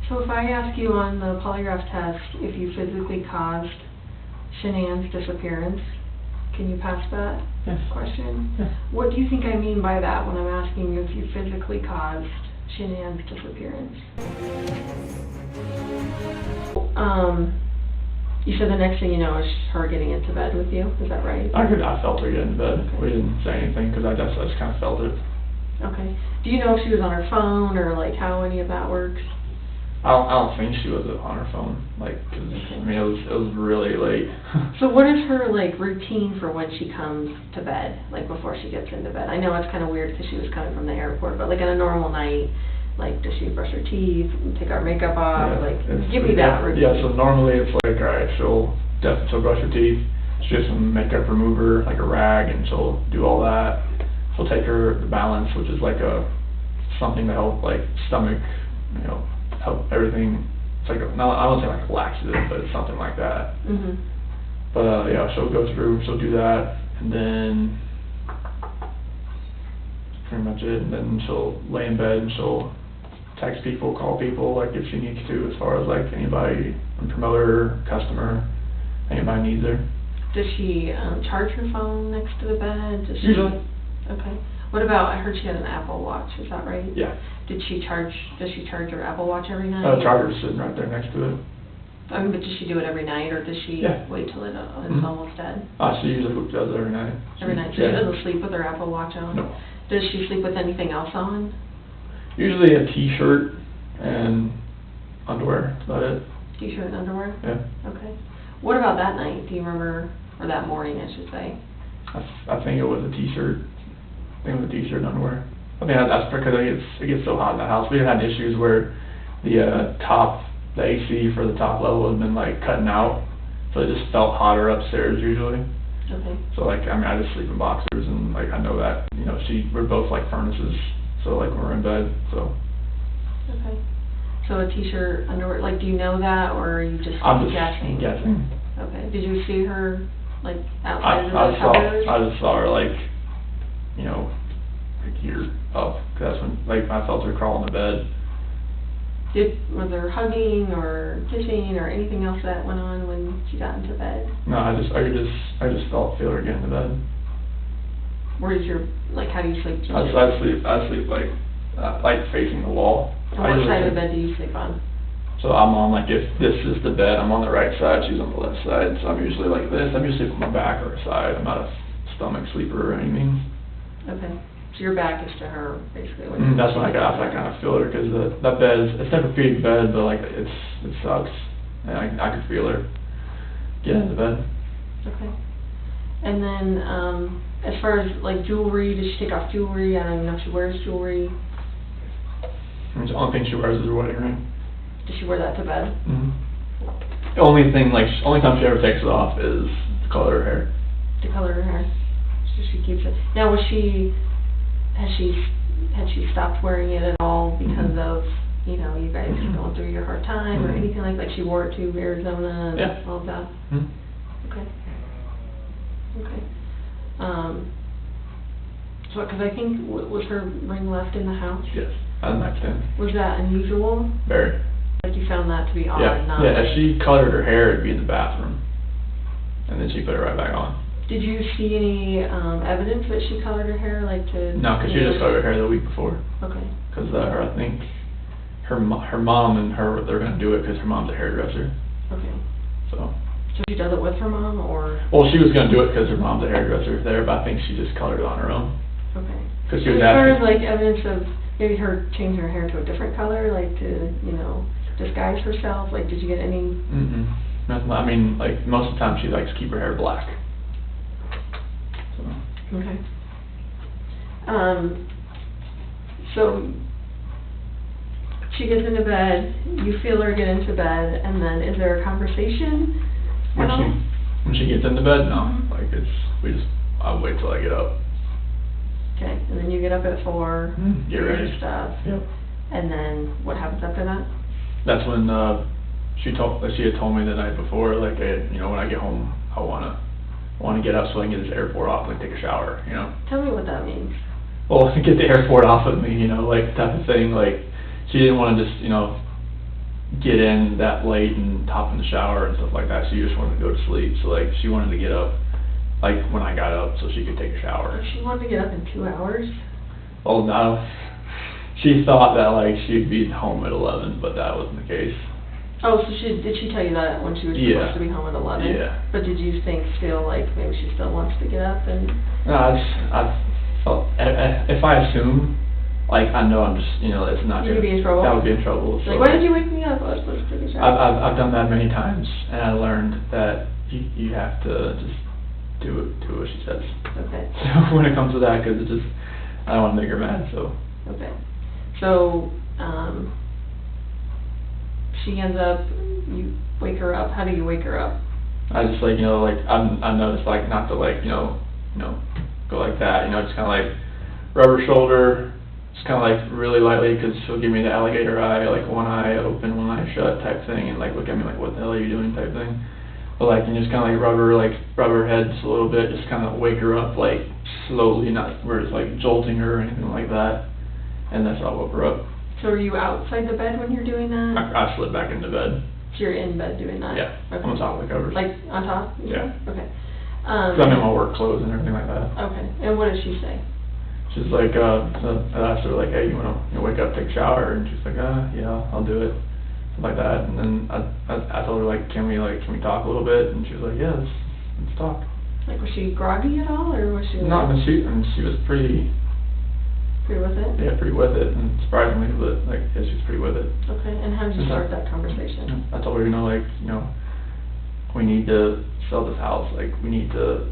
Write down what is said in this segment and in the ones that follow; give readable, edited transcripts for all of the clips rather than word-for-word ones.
So if I ask you on the polygraph test if you physically caused Shanann's disappearance, can you pass that question? Yeah. What do you think I mean by that when I'm asking you if you physically caused Shanann's disappearance? You said the next thing you know is her getting into bed with you, is that right? I felt her get into bed. Okay. We didn't say anything because I just kind of felt it. Okay. Do you know if she was on her phone or like how any of that works? I don't think she was on her phone, like, 'cause, I mean, it was really late. So what is her, like, routine for when she comes to bed, like, before she gets into bed? I know it's kind of weird because she was coming from the airport, but, like, on a normal night, like, does she brush her teeth, take her makeup off, Yeah, like, give me that routine. Yeah, so normally it's like, alright, she'll brush her teeth, she'll get some makeup remover, like a rag, and she'll do all that. She'll take her the balance, which is like something to help, like, stomach, you know, help everything. It's like I won't say like laxative, but it's something like that. Mhm. But yeah, she'll go through, she'll do that, and then that's pretty much it. And then she'll lay in bed and she'll text people, call people, like if she needs to, as far as like anybody, promoter, customer, anybody needs her. Does she charge her phone next to the bed? Does she? Usually. Okay. What about, I heard she had an Apple Watch, is that right? Yeah. Does she charge her Apple Watch every night? Charger's sitting right there next to it. I mean, but does she do it every night, or does she wait till it's almost dead? She usually does it every night. Every night? So she doesn't sleep with her Apple Watch on? No. Does she sleep with anything else on? Usually a t-shirt and underwear, that's about it. T-shirt and underwear? Yeah. Okay. What about that night? Do you remember, or that morning, I should say? I think it was a t-shirt. I think it was a t-shirt and underwear. I mean, that's because it gets so hot in the house. We've had issues where the AC for the top level has been like cutting out, so it just felt hotter upstairs usually. Okay. So like, I mean, I just sleep in boxers, and like I know that, you know, we're both like furnaces, so like when we're in bed, so. Okay. So a t-shirt, underwear, like, do you know that, or are you just I'm just guessing? guessing. Okay. Did you see her, like, outside of the covers? I just saw her, like, you know, like here up, 'cause that's when, like, I felt her crawl in the bed. Was there hugging or kissing or anything else that went on when she got into bed? No, I just feel her get into bed. Where's your, like, how do you sleep? I sleep like facing the wall. And what side of the bed do you sleep on? So I'm on, like, if this is the bed, I'm on the right side, she's on the left side, so I'm usually like this. I'm usually on my back or side. I'm not a stomach sleeper or anything. Okay. So your back is to her, basically. That's when I kind of feel her, because that bed it's never big bed, but like it sucks, and I could feel her get into bed. Okay. And then as far as like jewelry, does she take off jewelry? I don't even know if she wears jewelry. The only thing she wears is her wedding ring. Does she wear that to bed? Mm-hmm. The only time she ever takes it off is to color her hair. To color her hair. So she keeps it. Now, had she stopped wearing it at all because of, you know, you guys going through your hard time or anything like she wore it to Arizona and all of that? Mm-hmm. Okay. Okay. So, because I think, was her ring left in the house? Yes, on the nightstand. Was that unusual? Very. Like you found that to be odd? Yeah, if she colored her hair, it'd be in the bathroom, and then she put it right back on. Did you see any evidence that she colored her hair, like to? No, because she just colored her hair the week before. Okay. Because I think her mom and her, they're gonna do it because her mom's a hairdresser. Okay. So she does it with her mom, or? Well, she was gonna do it because her mom's a hairdresser there, but I think she just colored it on her own. Okay. Because she was asking. As far as like evidence of maybe her changing her hair to a different color, like to, you know, disguise herself, like did you get any? Nothing. I mean, like most of the time she likes to keep her hair black. So. Okay. So she gets into bed, you feel her get into bed, and then is there a conversation at all? When she gets into bed, no. Like I'll wait till I get up. Okay, and then you get up at 4, get do ready. your stuff. Yep. And then what happens after that? That's when she had told me the night before, like, hey, you know, when I get home, I wanna get up so I can get this airport off, like take a shower, you know. Tell me what that means. Well, get the airport off of me, you know, like type of thing. Like she didn't want to just, you know, get in that late and hop in the shower and stuff like that. She just wanted to go to sleep. So like she wanted to get up like when I got up so she could take a shower. She wanted to get up in 2 hours? Oh no. She thought that like she'd be home at 11, but that wasn't the case. Oh, so did she tell you that when she was supposed to be home at 11? Yeah. But did you think still like maybe she still wants to get up and? No, I felt if I assume, like I know I'm just it's not. You'd be in trouble. I would be in trouble. So like, why did you wake me up? I was supposed to take a shower. I've done that many times, and I learned that you have to just do what she says. Okay. So when it comes to that, because I don't want to make her mad. So. Okay. So she ends up. You wake her up. How do you wake her up? I just I noticed like not to go like that. Just kind of like rub her shoulder. Just kind of like really lightly, because she'll give me the alligator eye, like one eye open, one eye shut type thing, and like look at me like, what the hell are you doing type thing. But like, and just kind of like rub her head just a little bit, just kind of wake her up like slowly, not where it's like jolting her or anything like that. And that's how I woke her up. So are you outside the bed when you're doing that? I slid back into bed. So you're in bed doing that? Yeah, okay. On top of the covers. Like on top? Yeah. Okay. So I'm in my work clothes and everything like that. Okay. And what did she say? She's like, I asked her like, hey, you wanna wake up, take a shower? And she's like, yeah, I'll do it, like that. And then I told her like, can we talk a little bit? And she was like, yeah, let's talk. Like, was she groggy at all, or was she? No, she was pretty. Pretty with it? Yeah, pretty with it, and surprisingly, but like, yeah, she was pretty with it. Okay. And how did you start that conversation? I told her, we need to sell this house. Like, we need to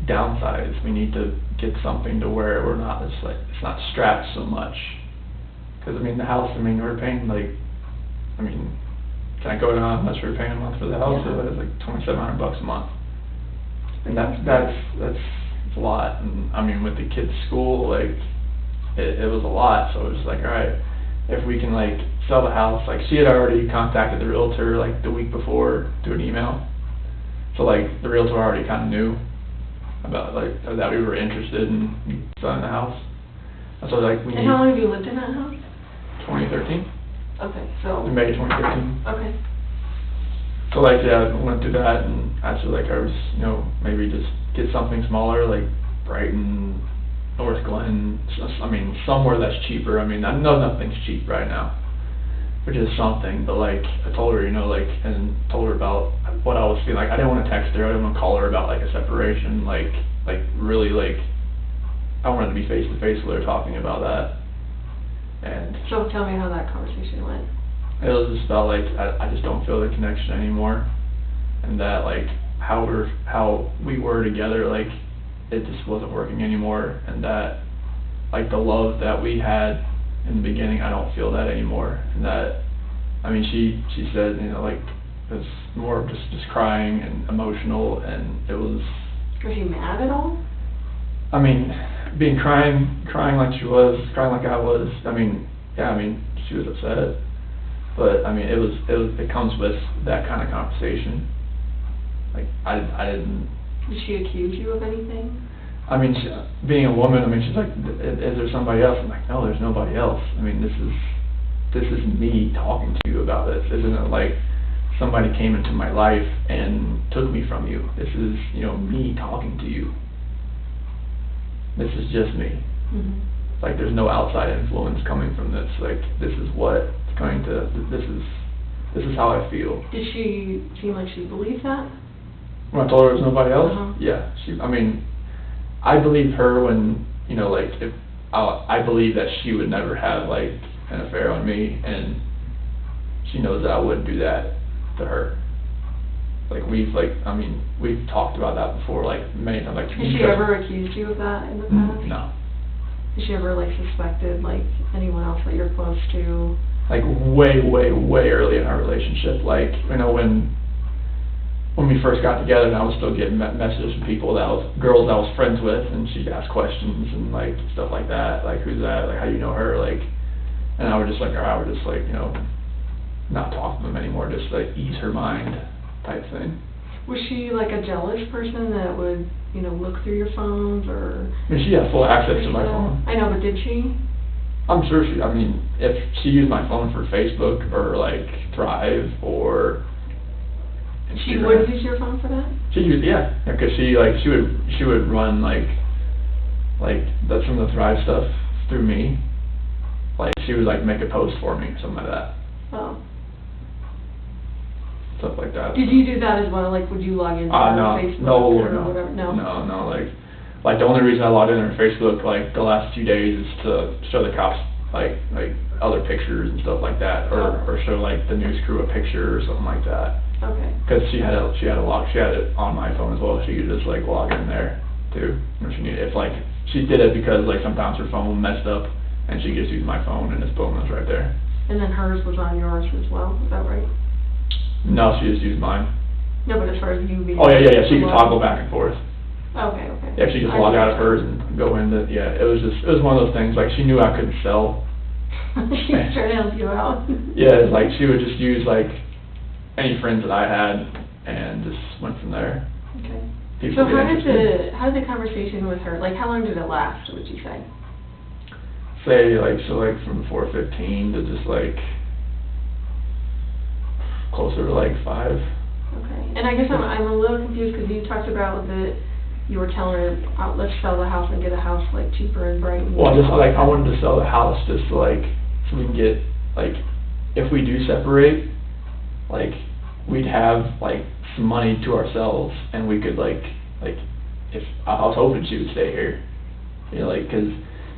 downsize. We need to get something to where we're not, it's not strapped so much. Because, the house, we're paying, can I go down how much we're paying a month for the house? Yeah. It's like $2,700 a month. And that's a lot. And, with the kids' school, it was a lot. So it was like, all right, if we can, sell the house. She had already contacted the realtor, the week before through an email. So, the realtor already kind of knew about that we were interested in selling the house. And so And how long have you lived in that house? 2013. Okay, so. In May 2013. Okay. So I went through that, and actually I was maybe just get something smaller, Brighton, North Glen, somewhere that's cheaper. I know nothing's cheap right now, which is something, but I told her, and told her about what I was feeling. I didn't want to text her, I didn't want to call her about a separation, really I wanted to be face to face with her talking about that. And so tell me how that conversation went. It was just about I just don't feel the connection anymore, and that how we were together, it just wasn't working anymore, and that the love that we had in the beginning, I don't feel that anymore. And that, she said, it was more of just crying and emotional, and it was. Was she mad at all? Crying like she was, crying like I was. She was upset, but it comes with that kind of conversation. I didn't. Did she accuse you of anything? Being a woman, she's like, is there somebody else? I'm like, no, there's nobody else. This is me talking to you about this. This isn't like somebody came into my life and took me from you. This is, me talking to you. This is just me. Mm-hmm. There's no outside influence coming from this. This is what's going to, this is how I feel. Did she seem like she believed that? When I told her there was nobody else? Uh-huh. Yeah. I believe her when, if I believe that she would never have, an affair on me, and she knows that I wouldn't do that to her. We've talked about that before, many times. Has she ever accused you of that in the past? No. Has she ever, suspected, anyone else that you're close to? Way, way, way early in our relationship. When we first got together, and I was still getting messages from girls I was friends with, and she'd ask questions and stuff like that, who's that, how do you know her, and I would just not talk to them anymore, just ease her mind type thing. Was she a jealous person that would, look through your phones, or? She had full access to my phone. I know, but did she? I'm sure she, I mean, if she used my phone for Facebook or like Thrive or Instagram. She would use your phone for that? She used, yeah, because she would run like some of the Thrive stuff through me. Like she would like make a post for me, something like that. Oh. Stuff like that. Did you do that as well? Like, would you log into Facebook or whatever? No. Like the only reason I logged in on Facebook like the last few days is to show the cops like other pictures and stuff like that, or show like the news crew a picture or something like that. Okay. Because she had it on my phone as well. She could just like log in there too when she needed. If like she did it because like sometimes her phone messed up and she just used my phone and it's boom, it's right there. And then hers was on yours as well. Is that right? No, she just used mine. No, but as far as you being... Oh, yeah, she could toggle back and forth. Okay. Yeah, she just log out of hers and go into, it was one of those things, like, she knew I couldn't sell. She was trying to help you out. Yeah, it's like, she would just use, like, any friends that I had, and just went from there. Okay. People so how did the conversation with her, like, how long did it last, would you say? Say, like, from 4:15 to just, like, closer to like 5. Okay, and I guess I'm a little confused because you talked about that you were telling her, let's sell the house and get a house like cheaper in Brighton. Well, just like I wanted to sell the house just to, like, so we can get, like, if we do separate, like, we'd have like some money to ourselves and we could like if I was hoping she would stay here, you know, like, because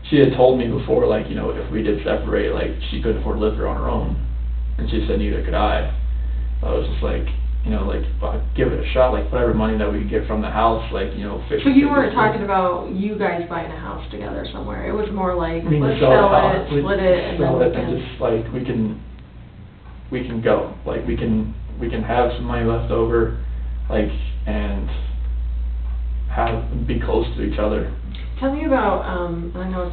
she had told me before, like, you know, if we did separate, like, she couldn't afford to live here on her own, and she said neither could I. I was just like, you know, like, give it a shot, like, whatever money that we could get from the house, like, you know, 50. So you weren't talking about you guys buying a house together somewhere, it was more like, I mean, let's sell it, split it, and then we can... just, like, we can go, like, we can have some money left over, like, and be close to each other. Tell me about, I know it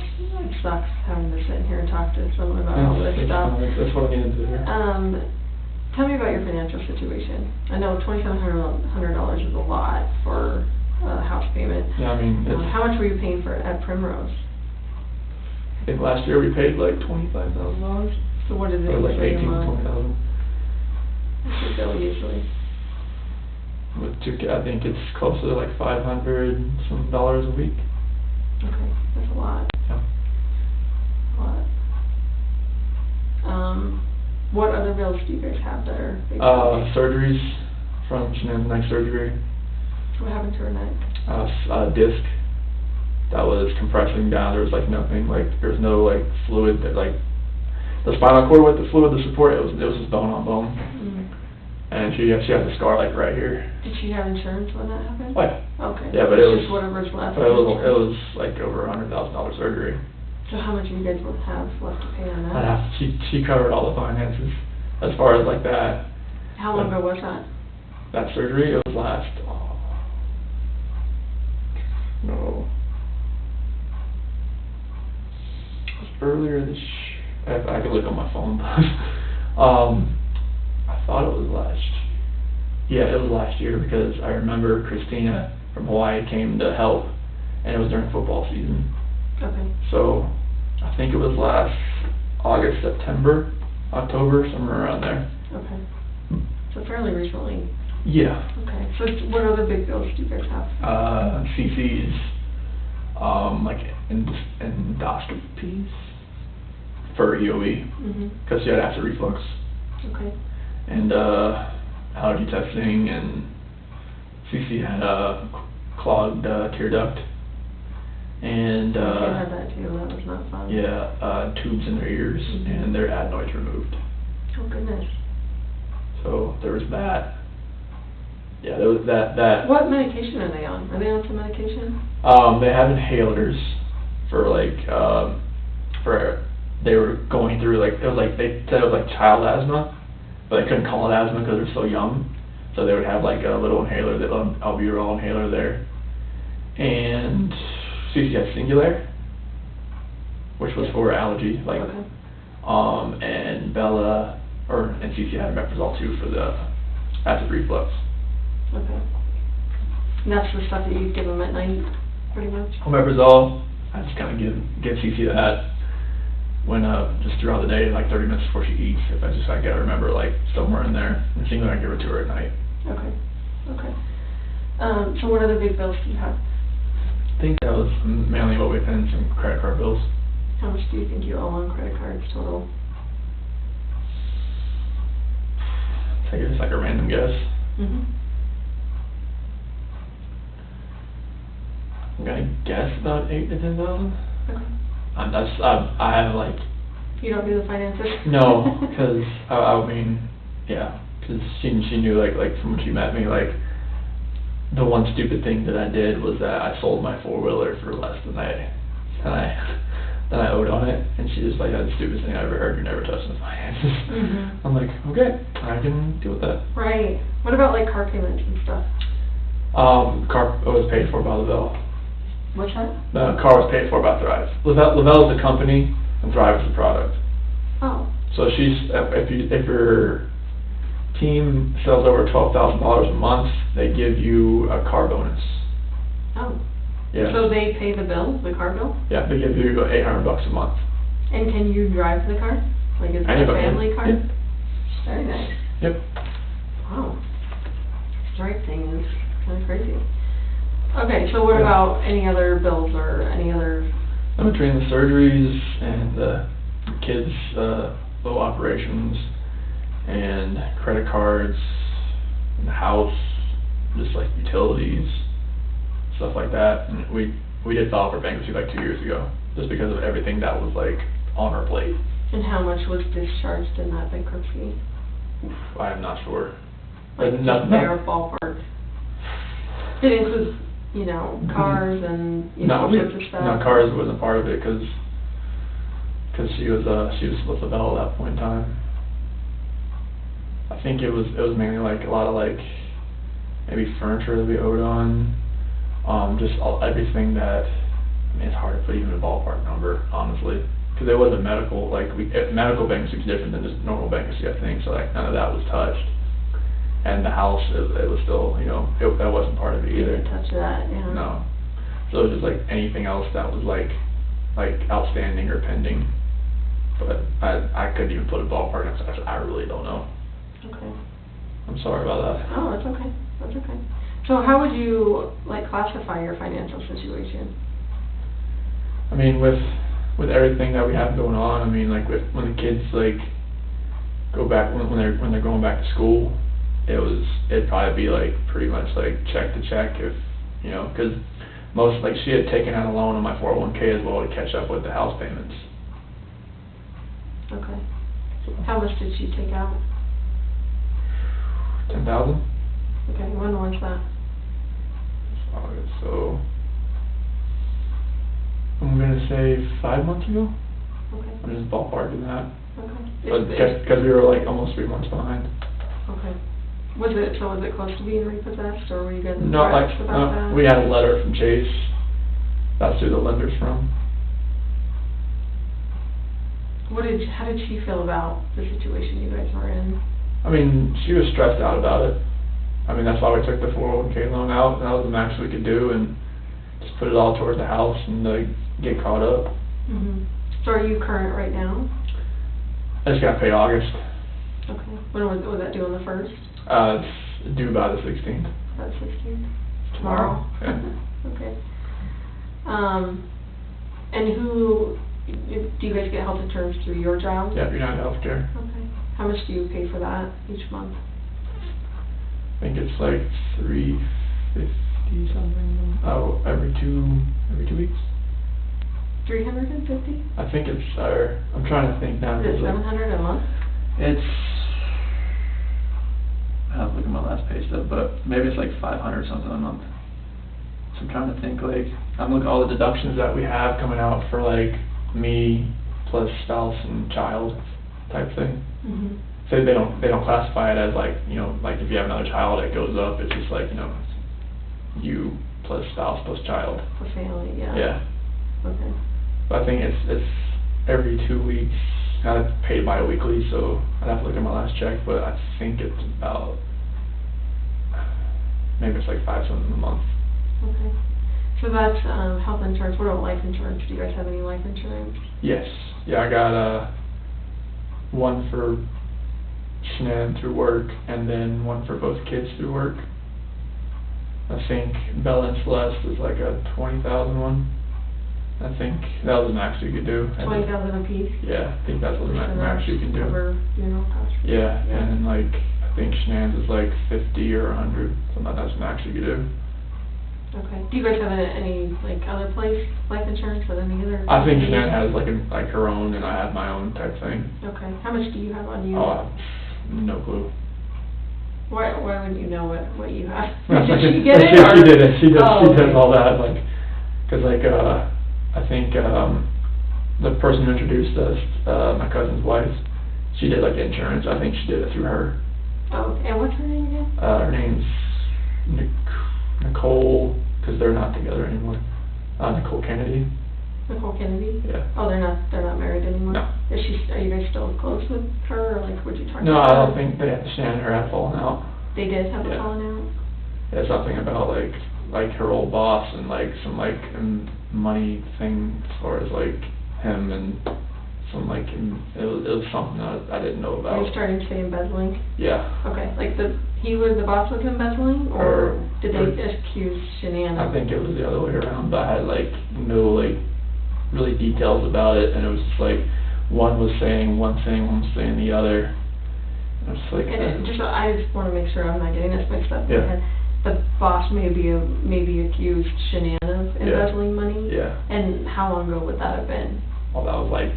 sucks having to sit here and talk to someone about all this stuff. That's what I needed to do here. Tell me about your financial situation. I know $2,700 is a lot for a house payment. Yeah, I mean, how much were you paying for at Primrose? I think last year we paid like $25,000. So what is it? Or like usually 18, a month? 20,000. What's your bill usually? I think it's closer to like $500 some dollars a week. Okay, that's a lot. Yeah. A lot. What other bills do you guys have that are big? Surgeries from Shanann's neck surgery. What happened to her neck? Disc that was compressing down. There was like nothing, like there was no like fluid that, like, the spinal cord with the fluid to support it was just bone on bone. Mm. And she has a scar like right here. Did she have insurance when that happened? Oh yeah. Okay. Yeah, but it was just whatever's left. But it was like over $100,000 surgery. So how much do you guys will have left to pay on that? She covered all the finances as far as like that. How long ago was that? That surgery, it was last. No. It was earlier this. I could look on my phone. I thought it was last. Yeah, it was last year because I remember Christina from Hawaii came to help, and it was during football season. Okay. So I think it was last August, September, October, somewhere around there. Okay. So fairly recently. Yeah. Okay. So what other big bills do you guys have? CC's, like endoscopies for EOE, because she had acid reflux. Okay. And allergy testing, and CC had a clogged tear duct. And I had that too. That was not fun. Yeah, tubes in their ears, and their adenoids removed. Oh goodness. So there was that. Yeah, there was that. What medication are they on? Are they on some medication? They have inhalers for like they were going through, like, it was like they said it was like child asthma, but they couldn't call it asthma because they're so young. So they would have like a little inhaler, the albuterol inhaler there, and CC had Singulair, which was for allergy, like, okay. And Bella, and CC had Omeprazole too for the acid reflux. Okay. And that's the stuff that you give them at night, pretty much? Omeprazole, I just kind of give CC that. just throughout the day, like 30 minutes before she eats, if I gotta remember, like, somewhere in there, and seems like I give it to her at night. Okay, okay. So what other big bills do you have? I think that was mainly what we paid, and some credit card bills. How much do you think you owe on credit cards total? I think it's like a random guess. Mm-hmm. I'm gonna guess about 8,000 to 10,000. Okay. I have like. You don't do the finances? No, because I mean, yeah, because she knew like from when she met me, like the one stupid thing that I did was that I sold my 4-wheeler for less than I owed on it, and she just like, that's the stupidest thing I ever heard. You're never touching the finances. Mm-hmm. I'm like, okay, I can deal with that. Right. What about like car payments and stuff? Car was paid for by Lavelle. What's that? The car was paid for by Thrive. Lavelle is the company, and Thrive is the product. Oh. So if your team sells over $12,000 a month, they give you a car bonus. Oh. Yeah. So they pay the bill, the car bill? Yeah, they give you $800 a month. And can you drive the car? Like, is it a family car? Yep. Very nice. Yep. Wow. Strike thing is kind of crazy. Okay, so what about any other bills or any other? In between the surgeries and the kids' little operations and credit cards and the house, just like utilities, stuff like that. And we did file for bankruptcy like 2 years ago, just because of everything that was like on our plate. And how much was discharged in that bankruptcy? Oof, I am not sure. Like just bare ballpark. Did it include, you know, cars and all sorts of stuff? No, cars wasn't part of it because she was with Lavelle at that point in time. I think it was mainly like a lot of like maybe furniture that we owed on, just everything that, I mean, it's hard to put even a ballpark number, honestly, because it wasn't medical. Like medical bankruptcy is different than just normal bankruptcy, I think. So like none of that was touched, and the house it was still, you know, that wasn't part of it either. Didn't touch that, yeah. No, so it was just like anything else that was like outstanding or pending. But I couldn't even put a ballpark. I really don't know. Okay. I'm sorry about that. Oh, that's okay. That's okay. So how would you like classify your financial situation? I mean, with everything that we have going on, I mean, like when the kids like go back when they're going back to school, it'd probably be like pretty much like check to check, if you know, because most, like, she had taken out a loan on my 401k as well to catch up with the house payments. Okay. How much did she take out? 10,000. Okay, when was that? So I'm gonna say 5 months ago. Okay. I'm just ballparking that. Okay. Because we were like almost 3 months behind. Okay. Was it close to being repossessed, or were you guys No, like about that? we had a letter from Chase. That's who the lender's from. How did she feel about the situation you guys were in? I mean, she was stressed out about it. I mean, that's why we took the 401k loan out. That was the max we could do, and just put it all towards the house and get caught up. Mhm. So are you current right now? I just got paid August. Okay. When was that due on the 1st? It's due by the 16th. About 16th? Tomorrow? Yeah. Okay. And who, do you guys get health insurance through your job? Yeah, United Healthcare. Okay. How much do you pay for that each month? I think it's like $350 something. Oh, every two weeks. 350? I think it's I'm trying to think now. Is it 700 a month? It's, I have to look at my last pay stub, but maybe it's like 500 something a month. So I'm trying to think, like, I'm looking at all the deductions that we have coming out for like me plus spouse and child type thing. Mhm. So they don't classify it as like, you know, like if you have another child it goes up. It's just like, you know, you plus spouse plus child. For family, yeah. Yeah. Okay. But I think it's every 2 weeks. I paid bi-weekly, so I'd have to look at my last check, but I think it's about, maybe it's like 5 something a month. Okay. So that's, health insurance. What about life insurance? Do you guys have any life insurance? Yes. Yeah, I got, one for Shanann through work, and then one for both kids through work. I think Bella and Celeste is like a 20,000 one. I think that was the max you could do. 20,000 apiece? Yeah, I think that's what the So max you can do. Cover funeral costs? Yeah, and then like, I think Shanann's is like 50 or 100, so that's the max you could do. Okay. Do you guys have any, like, other place life insurance with any other? I think Shanann has like her own, and I have my own type thing. Okay. How much do you have on you? Oh, no clue. Why wouldn't you know what you have? Did she get it? She did it. She does. Oh, she does okay. all that. Like, cause like I think the person who introduced us, my cousin's wife, she did like insurance. I think she did it through her. Oh, and what's her name again? Her name's Nicole, cause they're not together anymore. Nicole Kennedy. Nicole Kennedy? Yeah. Oh, they're not married anymore? No. Are you guys still close with her, or like, would you talk to her? No, I don't think they Shanann and her had fallen out. They did have a Yeah. falling out? Yeah, something about like her old boss and like some like money thing as far as like him and some like it was something that I didn't know about. Are you starting to say embezzling? Yeah. Okay, like the boss was embezzling, or did they accuse Shanann? I think it was the other way around, but I had like no like really details about it, and it was just like one was saying one thing, one was saying the other. And I was like, I just want to make sure I'm not getting this mixed up in Yeah. my head. The boss maybe accused Shanann of embezzling money? Yeah. And how long ago would that have been? Well, that was like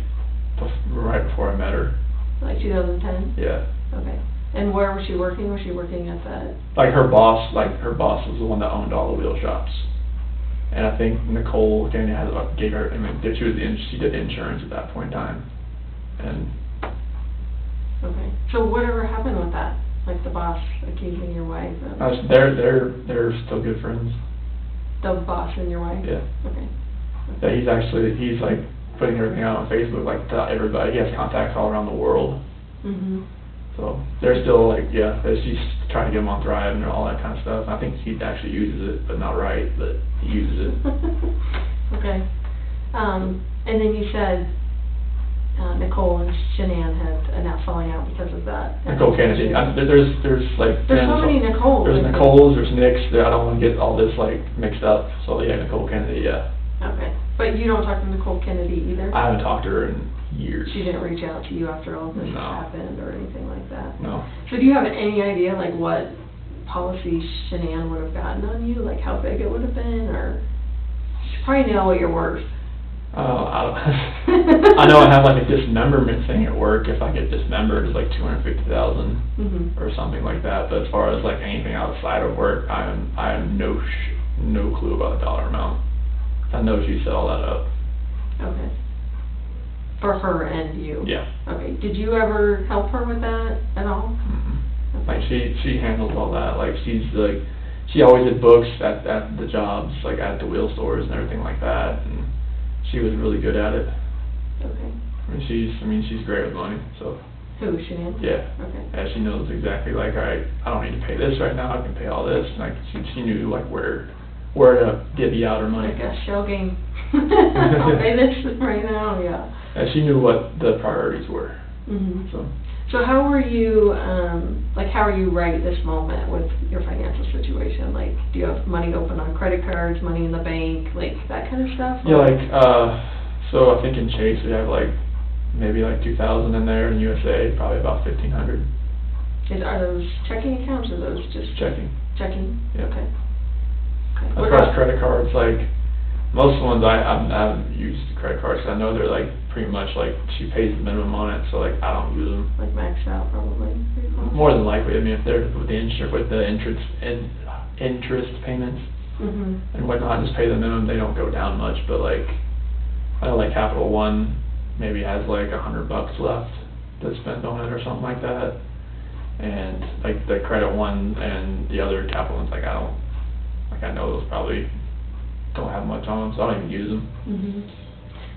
right before I met her. Like 2010? Yeah. Okay. And where was she working? Was she working at that? Like her boss was the one that owned all the wheel shops. And I think Nicole Kennedy gave her, she did insurance at that point in time. And Okay. So whatever happened with that? Like the boss accusing your wife of... they're still good friends. The boss and your wife? Yeah. Okay. Yeah, he's like putting everything out on Facebook, like to everybody. He has contacts all around the world. Mhm. So they're still like, yeah, she's trying to get him on Thrive and all that kind of stuff. I think he actually uses it, but not right, but he uses it. Okay. And then you said Nicole and Shanann had now falling out because of that. Nicole Kennedy. There's like... There's so many Nicoles. There's Nicole's, there's Nick's. I don't want to get all this like mixed up. So yeah, Nicole Kennedy, yeah. Okay. But you don't talk to Nicole Kennedy either? I haven't talked to her in years. She didn't reach out to you after all this No. happened or anything like that? No. So do you have any idea like what policy Shanann would have gotten on you? Like how big it would have been, or you probably know what you're worth. I know I have like a dismemberment thing at work. If I get dismembered, it's like $250,000 or something like that. But as far as like anything outside of work, I have no clue about the dollar amount. I know she set all that up. Okay. For her and you? Yeah. Okay. Did you ever help her with that at all? Mm-hmm. Like she handles all that. Like she always did books at the jobs, like at the wheel stores and everything like that. And she was really good at it. Okay. She's great with money. So. Who, Shanann? Yeah. Okay. Yeah, she knows exactly like, all right, I don't need to pay this right now. I can pay all this. And like she knew like where to divvy out her money. Like a shell game. I'll pay this right now. Yeah. And she knew what the priorities were. Mhm. So how are you, how are you right this moment with your financial situation? Like, do you have money open on credit cards, money in the bank, like that kind of stuff? Yeah, so I think in Chase we have like maybe like 2,000 in there. In USA probably about 1,500. Are those checking accounts or those just Checking. Checking. Yeah. Okay. As far as credit cards, like most of the ones I haven't used credit cards. 'Cause I know they're like pretty much like she pays the minimum on it, so like I don't use them. Like maxed out probably. More than likely, I mean if they're with the interest payments and whatnot, just pay the minimum. They don't go down much, but like I know like Capital One maybe has like $100 left to spend on it or something like that, and like the Credit One and the other Capital Ones, like I know those probably don't have much on them, so I don't even use them.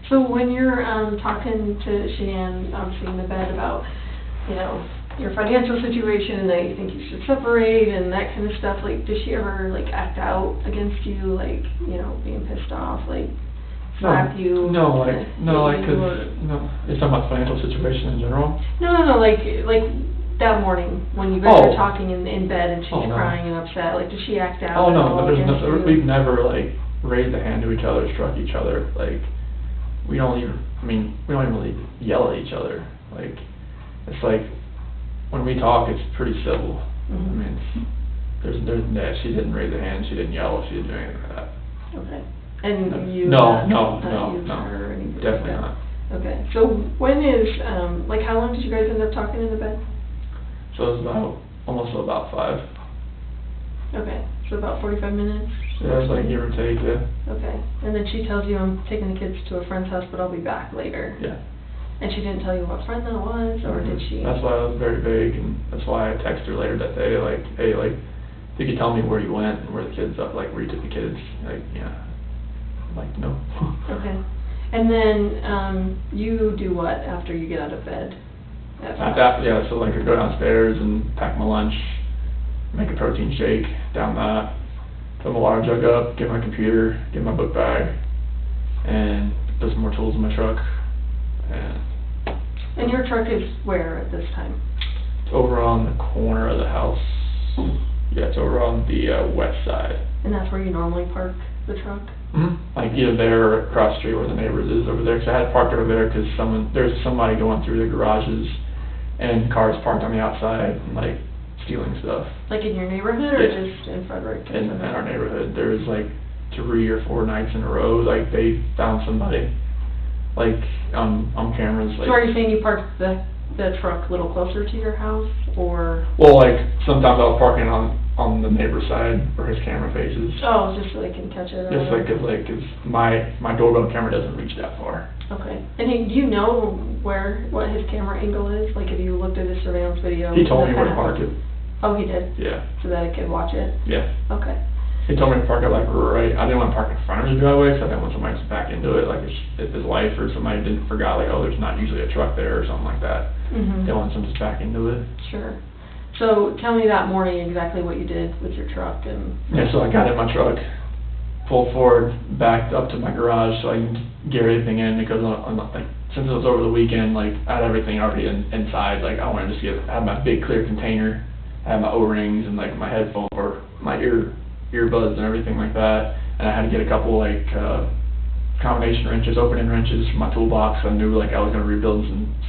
So when you're talking to Shanann, obviously in the bed about, your financial situation and that you think you should separate and that kind of stuff, like, does she ever, like, act out against you, like, you know, being pissed off, like, slap you? No, cause, or... no, it's talking about financial situation in general? No, like that morning, when you guys were talking in bed and she's crying and upset, like, does she act out? Oh, no, at all there's against you? we've never, like, raised a hand to each other, struck each other, like, we don't even really yell at each other, like, it's like, when we talk, it's pretty civil. Mm-hmm. I mean, she didn't raise a hand, she didn't yell, she didn't do anything like that. Okay. And you? No, Her or anything like definitely that? not. Okay. So when is, like, how long did you guys end up talking in the bed? So it was almost about 5. Okay. So about 45 minutes? Yeah, it was like give or take, yeah. Okay. And then she tells you, I'm taking the kids to a friend's house, but I'll be back later. Yeah. And she didn't tell you what friend that was, or did she? That's why I was very vague, and that's why I texted her later that day, like, hey, like, if you could tell me where you went and where the kids are, like, where you took the kids, like, yeah. I'm like, no. Okay. And then, you do what after you get out of bed? Yeah, so like I go downstairs and pack my lunch, make a protein shake, down that, fill my water jug up, get my computer, get my book bag, and put some more tools in my truck, And your truck is where at this time? It's over on the corner of the house. Yeah, it's over on the west side. And that's where you normally park the truck? Mm-hmm. Like either there or across the street where the neighbors is over there. 'Cause I had parked over there because there's somebody going through the garages and cars parked on the outside and like stealing stuff. Like in your neighborhood or Yeah. just in Frederick? In our neighborhood. There was like 3 or 4 nights in a row, like they found somebody, like on cameras. Like, so are you saying you parked the truck a little closer to your house, or? Well, like sometimes I was parking on the neighbor's side where his camera faces. Oh, just so they can catch it. Just like, 'cause my doorbell camera doesn't reach that far. Okay. And do you know what his camera angle is? Like, if you looked at his surveillance video? He told me where to park it. Oh, he did? Yeah. So that it could watch it? Yeah. Okay. He told me to park it like right, I didn't want to park in front of the driveway because I didn't want somebody to back into it, like if his wife or somebody forgot, like, oh, there's not usually a truck there or something like that. Mm-hmm. They want someone to back into it. Sure. So tell me that morning exactly what you did with your truck and... Yeah, so I got in my truck, pulled forward, backed up to my garage so I can get everything in because like, since it was over the weekend, like, I had everything already inside, like, I wanted to have my big clear container, I had my O-rings and, like, my headphone, or my earbuds and everything like that, and I had to get a couple, like, combination wrenches, opening wrenches from my toolbox. I knew, like, I was going to rebuild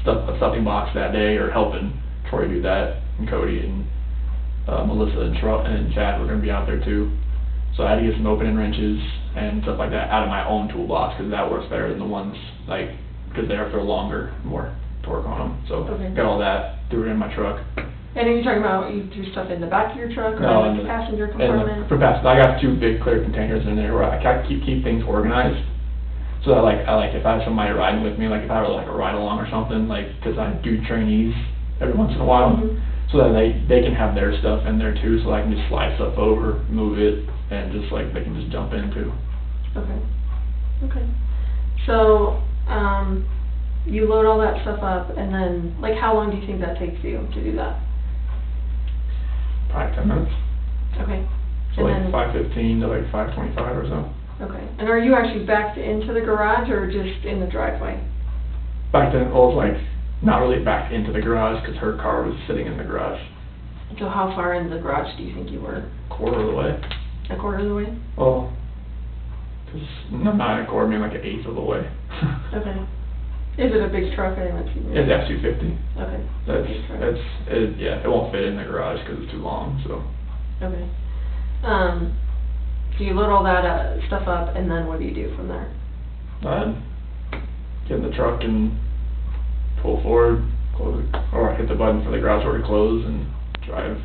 a stuffing box that day, or helping Troy do that, and Cody and Melissa and Chad were going to be out there too. So I had to get some opening wrenches and stuff like that out of my own toolbox, because that works better than the ones, like, because they're longer, more torque on them. So okay. Got all that, threw it in my truck. And are you talking about you threw stuff in the back of your truck, or No, in the passenger compartment? For passenger, I got 2 big clear containers in there where I keep things organized. So that, like, if I have somebody riding with me, like if I have like a ride along or something, like, because I do trainees every once in a while, so that they can have their stuff in there too, so I can just slide stuff over, move it, and just like they can just jump in too. Okay. So, you load all that stuff up, and then, like, how long do you think that takes you to do that? Probably 10 minutes. Okay. So and like 5:15 to like 5:25 or so. Okay. And are you actually backed into the garage, or just in the driveway? Backed in, well, like, not really backed into the garage, because her car was sitting in the garage. So how far in the garage do you think you were? Quarter of the way. A quarter of the way? Well, because not a quarter, I mean like an eighth of the way. Okay. Is it a big truck? I didn't see it. It's F-250. Okay. Yeah, it won't fit in the garage because it's too long, so. Okay. So you load all that stuff up, and then what do you do from there? Get in the truck and pull forward, close it, or hit the button for the garage door to close and drive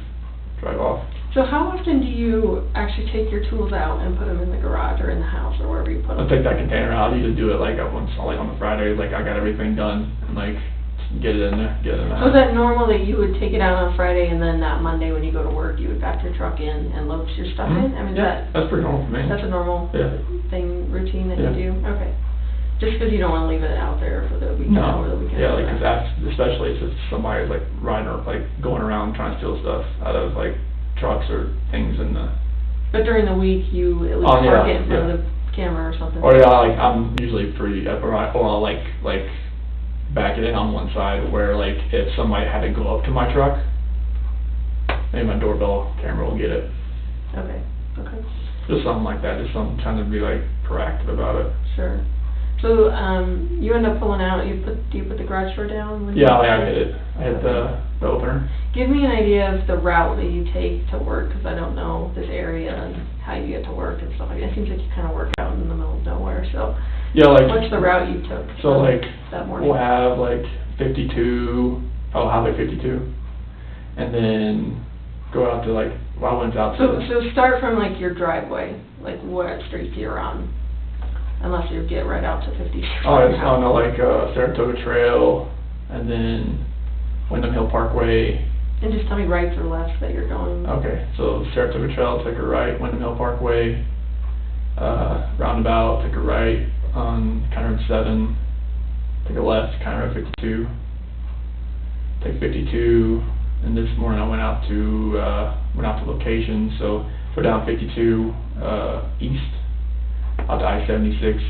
off. So how often do you actually take your tools out and put them in the garage or in the house or wherever you put them? I'll take that container out. I usually do it like once, like on the Friday, like I got everything done and like get it in there, get it in the house. So is that normal that you would take it out on Friday and then that Monday when you go to work you would back your truck in and load your stuff in? I mean, yeah, that's pretty normal for me. That's a normal thing, routine that you do? Okay. Just because you don't want to leave it out there for the weekend over the weekend. Yeah, like, cause that's, especially if somebody's like riding or like going around trying to steal stuff out of like trucks or things in the. But during the week, you at least park it in front of the camera or something. Or yeah, like, I'm usually pretty, or I'll like back it in on one side where like if somebody had to go up to my truck, maybe my doorbell camera will get it. Okay, okay. Just something like that, just something, trying to be like proactive about it. Sure. So, you end up pulling out, do you put the garage door down? Yeah, I hit it. I hit the opener. Give me an idea of the route that you take to work, because I don't know this area and how you get to work and stuff like that. It seems like you kind of work out in the middle of nowhere, so. Yeah, like. What's the route you took? So like, that morning? we'll have like 52, Highway 52, and then go out to like, well, I went out to. So start from like your driveway, like what street you're on. Unless you get right out to 50. Oh, it's on the like Saratoga Trail, and then Windham Hill Parkway. And just tell me rights or lefts that you're going. Okay, so Saratoga Trail, take a right, Windham Hill Parkway, roundabout, take a right on County Road 7, take a left, County Road 52, take 52, and this morning I went out to location, so go down 52 east, out to I-76,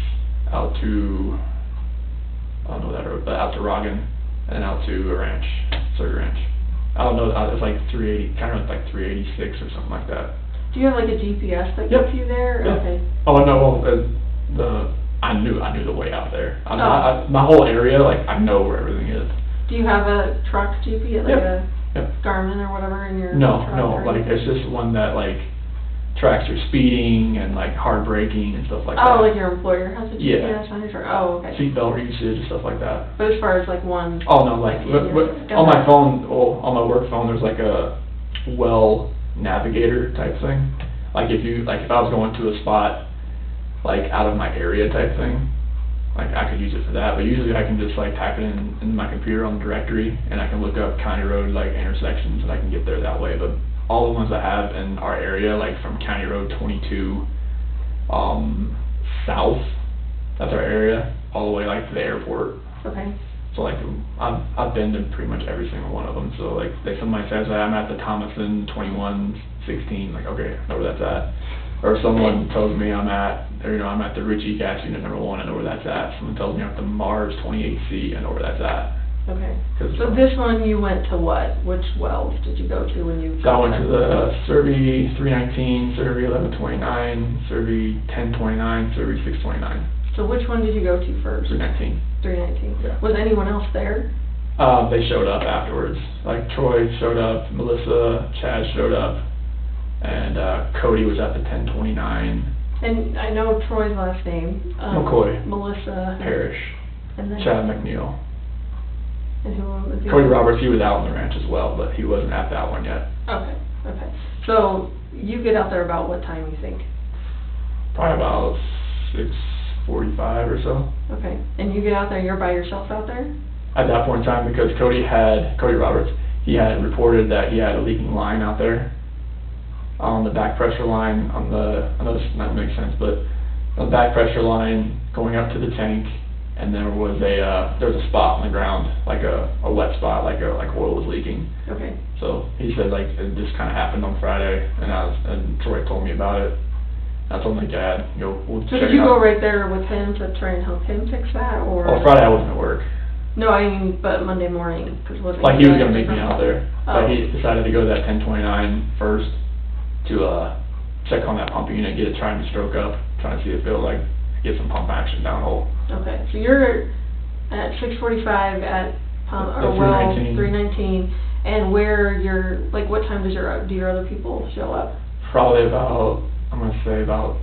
out to, I don't know that road, but out to Rogan, and out to a ranch, Sawyer Ranch. I don't know, it's like 380, kind of like 386 or something like that. Do you have like a GPS that gets you there? Yeah. Okay. Oh, no, well, I knew the way out there. My whole area, like, I know where everything is. Do you have a truck GPS, like a Yep. Garmin or whatever in your No, truck? like, it's just one that, like, tracks your speeding and, like, hard braking and stuff like that. Oh, like your employer has a GPS Yeah. on your truck? Oh, okay. Seatbelt usage and stuff like that. But as far as like one... Oh, no, like, on my phone, on my work phone, there's like a well navigator type thing. Like if I was going to a spot, like out of my area type thing, like I could use it for that, but usually I can just like type it in my computer on the directory, and I can look up county road like intersections, and I can get there that way. But all the ones I have in our area, like from County Road 22 south, that's our area, all the way like to the airport. Okay. So like I've been to pretty much every single one of them. So like somebody says I'm at the Thomason 2116, like okay, I know where that's at. Or someone tells me I'm at the Ritchie gas unit #1, I know where that's at. Someone tells me I'm at the Mars 28C, I know where that's at. Okay. So this one you went to what? Which wells did you go to when you... So I went to the Survey 319, Survey 1129, Survey 1029, Survey 629. So which one did you go to first? 319. 319. Yeah. Was anyone else there? They showed up afterwards. Like Troy showed up, Melissa, Chad showed up, and Cody was at the 1029. And I know Troy's last name. McCoy. Melissa. Parrish. And then Chad McNeil. And who was the Cody other? Roberts, he was out on the ranch as well, but he wasn't at that one yet. Okay, okay. So you get out there about what time you think? Probably about 6:45 or so. Okay. And you get out there, you're by yourself out there? At that point in time, because Cody Roberts, he had reported that he had a leaking line out there on the back pressure line I know this might make sense, but the back pressure line going up to the tank, and there was a spot on the ground, like a wet spot, like oil was leaking. Okay. So he said like it just kind of happened on Friday, and Troy told me about it. I told him like, Dad, we'll check it out. So did you go right there with him to try and help him fix that, or? Well, Friday I wasn't at work. No, I mean, but Monday morning, because wasn't Like he was gonna meet me out there, Oh. but he decided to go to that 1029 first to check on that pump unit, get it trying to stroke up, trying to see if it'll like get some pump action downhole. Okay, so you're at 6:45 at well 319, and where you're like, what time do your other people show up? Probably about, I'm gonna say about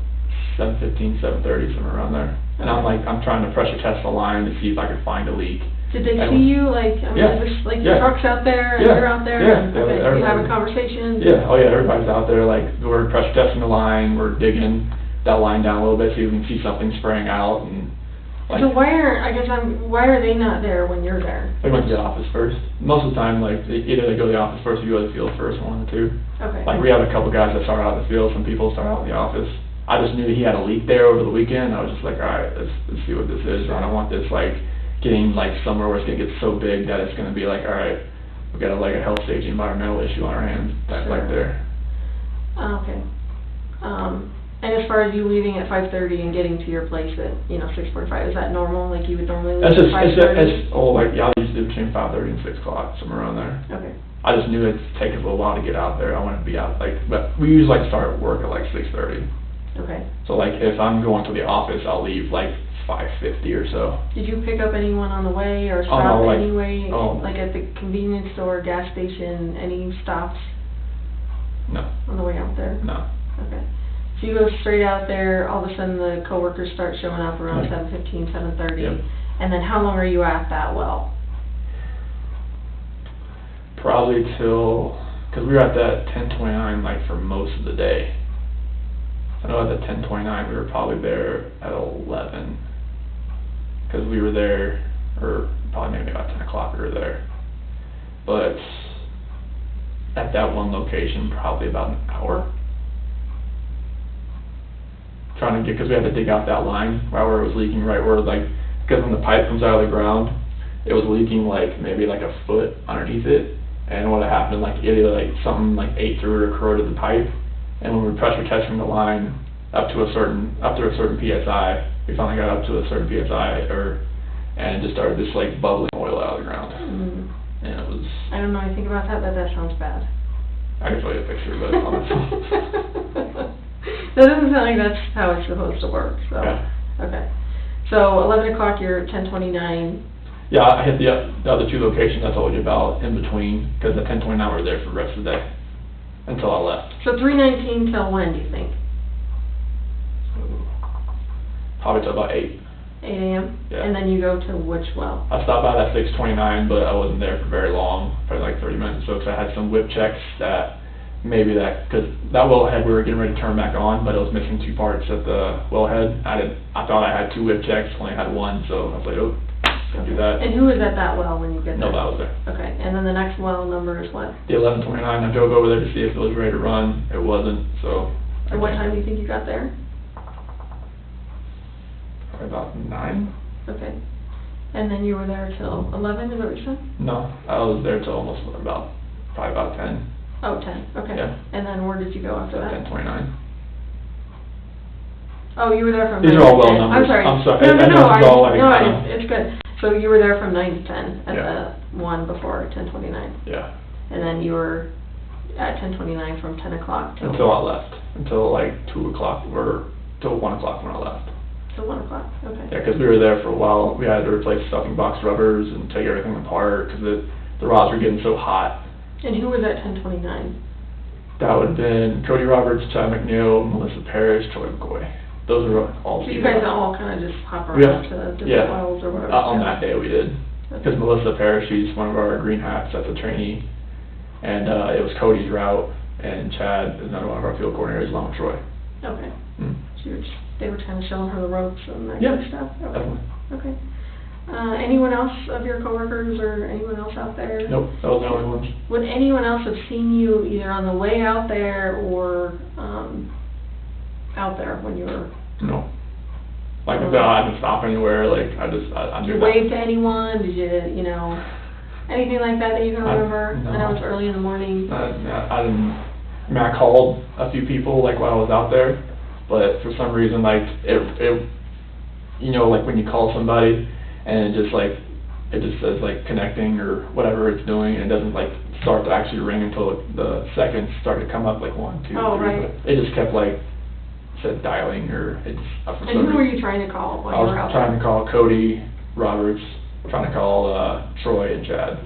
7:15, 7:30, somewhere around there. And I'm trying to pressure test the line to see if I can find a leak. Did they see you, like, I mean, Yeah. is this, like, Yeah. the truck's out there, and Yeah. you're out there? Yeah. And, Yeah, okay, you everybody. having conversations? Yeah, oh yeah, everybody's out there, like, we're pressure testing the line, we're digging that line down a little bit so you can see something spraying out, and like... So why are they not there when you're there? They went to the office first. Most of the time, like, either they go to the office first or you go to the field first, one of the two. Okay. Like, we have a couple guys that start out in the field, some people start out in the office. I just knew he had a leak there over the weekend. I was just like, alright, let's see what this is. I don't want this like getting like somewhere where it's gonna get so big that it's gonna be like, alright, we got like a health safety environmental issue on our hands. That's like there. Okay. And as far as you leaving at 5:30 and getting to your place at, 6:45, is that normal? Like you would normally leave at 5:30? Yeah, I usually do between 5:30 and 6 o'clock, somewhere around there. Okay. I just knew it'd take us a little while to get out there. I wanted to be out, but we usually like start work at like 6:30. Okay. So like if I'm going to the office, I'll leave like 5:50 or so. Did you pick up anyone on the way or stop no, anyway? Like at the convenience store, gas station, any stops? No. On the way out there? No. Okay. So you go straight out there, all of a sudden the coworkers start showing up around 7:15, 7:30. Yep. And then how long are you at that well? Probably till, because we were at that 10:29 like for most of the day. I know at the 10:29 we were probably there at 11, because we were there, or probably maybe about 10 o'clock we were there. But at that one location, probably about an hour. Trying to get, because we had to dig out that line right where it was leaking, right where like, because when the pipe comes out of the ground, it was leaking like maybe like a foot underneath it. And what had happened, like either like something like ate through it or corroded the pipe. And when we were pressure testing the line up to a certain PSI, we finally got up to a certain PSI, and it just started just like bubbling oil out of the ground. And it was. I don't know anything about that, but that sounds bad. I can show you a picture, but it's on the phone. That doesn't sound like that's how it's supposed to work. So. Yeah. Okay. So 11 o'clock, you're at 10:29. Yeah, I hit the other two locations I told you about in between, because at 10:29 we were there for the rest of the day, until I left. So 3:19 till when, do you think? Probably till about 8. 8 a.m.? Yeah. And then you go to which well? I stopped by at 6:29, but I wasn't there for very long, probably like 30 minutes or so, because I had some whip checks that because that wellhead we were getting ready to turn back on, but it was missing 2 parts at the wellhead. I thought I had 2 whip checks, only had 1, so I was like, oh, don't do that. And who is at that well when you get there? No, that was there. Okay, and then the next well number is what? The 11:29, I drove over there to see if it was ready to run. It wasn't, so. And what time do you think you got there? Probably about 9. Okay. And then you were there till 11, is that what you said? No, I was there till almost probably about 10. Oh, 10, okay. Yeah. And then where did you go after that? 10:29. Oh, you were there from 9 These to 10. are all well numbers. I'm sorry. I'm sorry. No, I know this is all like, it's good. So you were there from 9 to 10 at the one before 10:29. Yeah. And then you were at 10:29 from 10 o'clock till? Until I left. Until like 2 o'clock, or till 1 o'clock when I left. Till 1 o'clock, okay. Yeah, because we were there for a while. We had to replace stuffing box rubbers and take everything apart, because the rods were getting so hot. And who was at 10:29? That would have been Cody Roberts, Chad McNeil, Melissa Parrish, Troy McCoy. Those are all. So you guys all kind of just hop around to different wells or whatever? On that day we did. Because Melissa Parrish, she's one of our green hats, that's a trainee. And it was Cody's route, and Chad is another one of our field coordinators along with Troy. Okay. Mm. So they were kind of showing her the ropes and that Yeah, kind of stuff? Okay. definitely. Okay. Anyone else of your coworkers or anyone else out there? Nope, that was the only ones. Would anyone else have seen you either on the way out there or out there when you were? No. Like I said, I didn't stop anywhere. Like I Did you wave to anyone? Did you, anything like that you can remember? No. I know it's early in the morning. I didn't. I mean, I called a few people like while I was out there, but for some reason, like it like when you call somebody and it just says like connecting or whatever it's doing, and it doesn't like start to actually ring until the seconds start to come up, like 1, 2, 3. Right. But it just kept like said dialing, or it's up for some And who were reason. you trying to call while I you was were out trying there? to call Cody Roberts, trying to call Troy and Chad.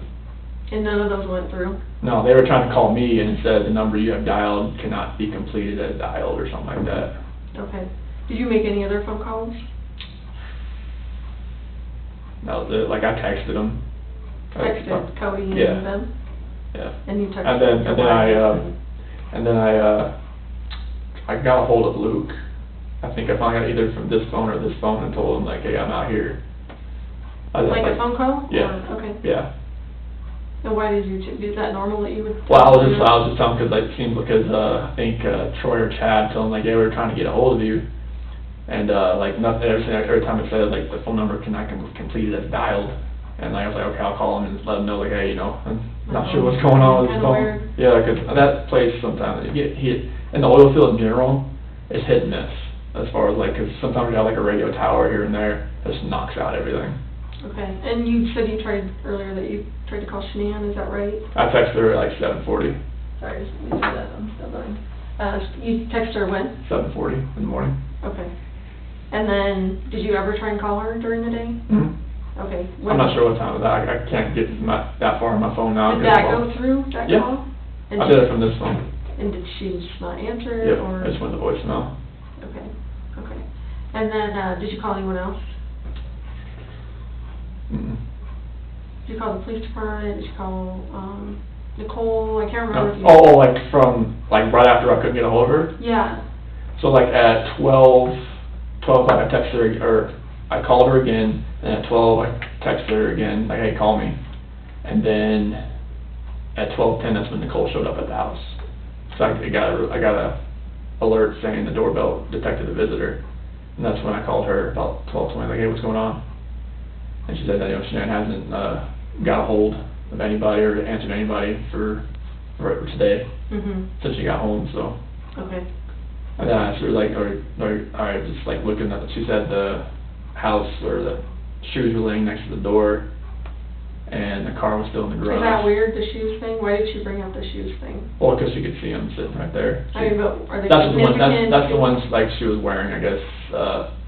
And none of those went through? No, they were trying to call me, and it said the number you have dialed cannot be completed as dialed or something like that. Okay. Did you make any other phone calls? That was it. Like I texted them. Texted Cody and Yeah. them? Yeah. And you texted And then I got a hold of Luke. I think I finally got either from this phone or this phone and told him like, hey, I'm out here. Like a phone call? Yeah. Or, okay. Yeah. And why did you, is that normal that you would? Well, I was just telling because like, it seems because, I think, Troy or Chad told him like, yeah, we were trying to get a hold of you. And, like, nothing, every time it said, like, the phone number cannot complete as dialed. And I was like, okay, I'll call him and let him know, like, hey, you know, I'm not sure what's going on with his phone. Weird. Yeah, because that place sometimes, you get hit, and the oil field in general, it's hit and miss. As far as like, because sometimes you have like a radio tower here and there, that just knocks out everything. Okay, and you said you tried earlier that you tried to call Shanann, is that right? I texted her at like 7:40. Sorry, just let me do that, I'm still going. You texted her when? 7:40 in the morning. Okay. And then, did you ever try and call her during the day? Mm-hmm. Okay. I'm not sure what time of that, I can't get that far on my phone now. Did that go through, that yeah. call? And I did it from this phone. And did she just not answer? Yep, or? I just went to voicemail. Okay, okay. And then, did you call anyone else? Mm-mm. Did you call the police department? Did you call, Nicole? I can't remember if you... Oh, like from, like right after I couldn't get a hold of her? Yeah. So like at 12 o'clock I texted her, or I called her again, and at 12 I texted her again, like, hey, call me. And then at 12:10, that's when Nicole showed up at the house. So I got a alert saying the doorbell detected a visitor. And that's when I called her about 12:20, like, hey, what's going on? And she said that, you know, Shanann hasn't got a hold of anybody or answered anybody for today, since she got home, so. Okay. And then I asked her, like, I was just like looking at, she said the house or the shoes were laying next to the door, and the car was still in the garage. Is that weird, the shoes thing? Why did she bring up the shoes thing? Well, because she could see them sitting right there. I mean, but are they That's the one. significant? That's the ones like she was wearing, I guess,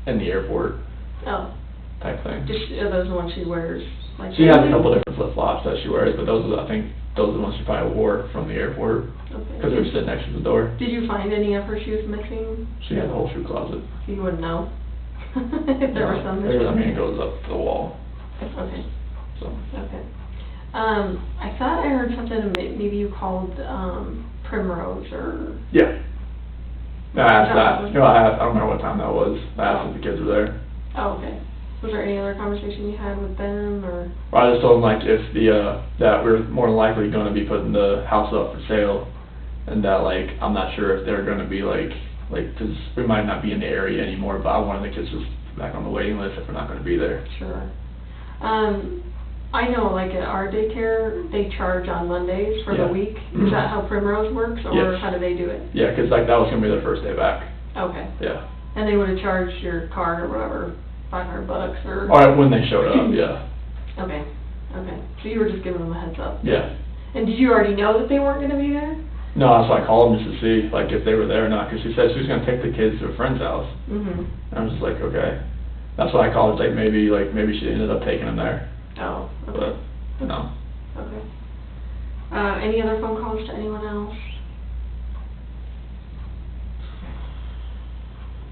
in the airport. Oh. Type thing. Are those the ones she wears? Like she has a couple different flip flops that she wears, but those are, I think those are the ones she probably wore from the airport. Okay. Because they were sitting next to the door. Did you find any of her shoes missing? She had a whole shoe closet. You wouldn't know if there were some missing. I mean, it goes up the wall. Okay. So. Okay. I thought I heard something, maybe you called, Primrose or... Yeah. I asked that. You know, I don't remember what time that was. I asked if the kids were there. Oh, okay. Was there any other conversation you had with them, or? Well, I just told them, like, if that we're more than likely gonna be putting the house up for sale, and that, like, I'm not sure if they're gonna be, like, 'cause we might not be in the area anymore, but I wanted the kids just back on the waiting list if we're not gonna be there. Sure. I know, like, at our daycare, they charge on Mondays for the week. Is that how Primrose works, or Yes. how do they do it? Yeah, 'cause, like, that was gonna be their first day back. Okay. Yeah. And they would've charged your card or whatever, $500 or? All right, when they showed up, yeah. Okay, okay. So you were just giving them a heads up? Yeah. And did you already know that they weren't gonna be there? No, that's why I called them just to see, like, if they were there or not, 'cause she said she was gonna take the kids to a friend's house. And I was just like, okay. That's why I called, like, maybe she ended up taking them there. Oh, okay. But, no. Okay. Any other phone calls to anyone else?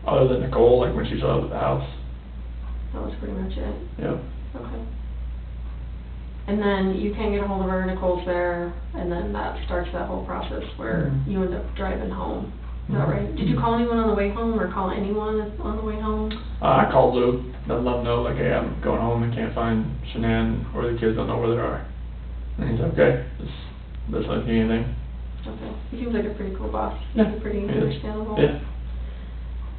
Other than Nicole, like, when she showed up at the house. That was pretty much it? Yep. Okay. And then you can't get a hold of her, Nicole's there, and then that starts that whole process where you end up driving home. Is that right? Did you call anyone on the way home, or call anyone on the way home? I called Luke, let him know, like, hey, I'm going home and can't find Shanann, or the kids don't know where they are. And he's like, okay, just let me anything. Okay. He seems like a pretty cool boss. Yeah. He's pretty understandable. Yeah.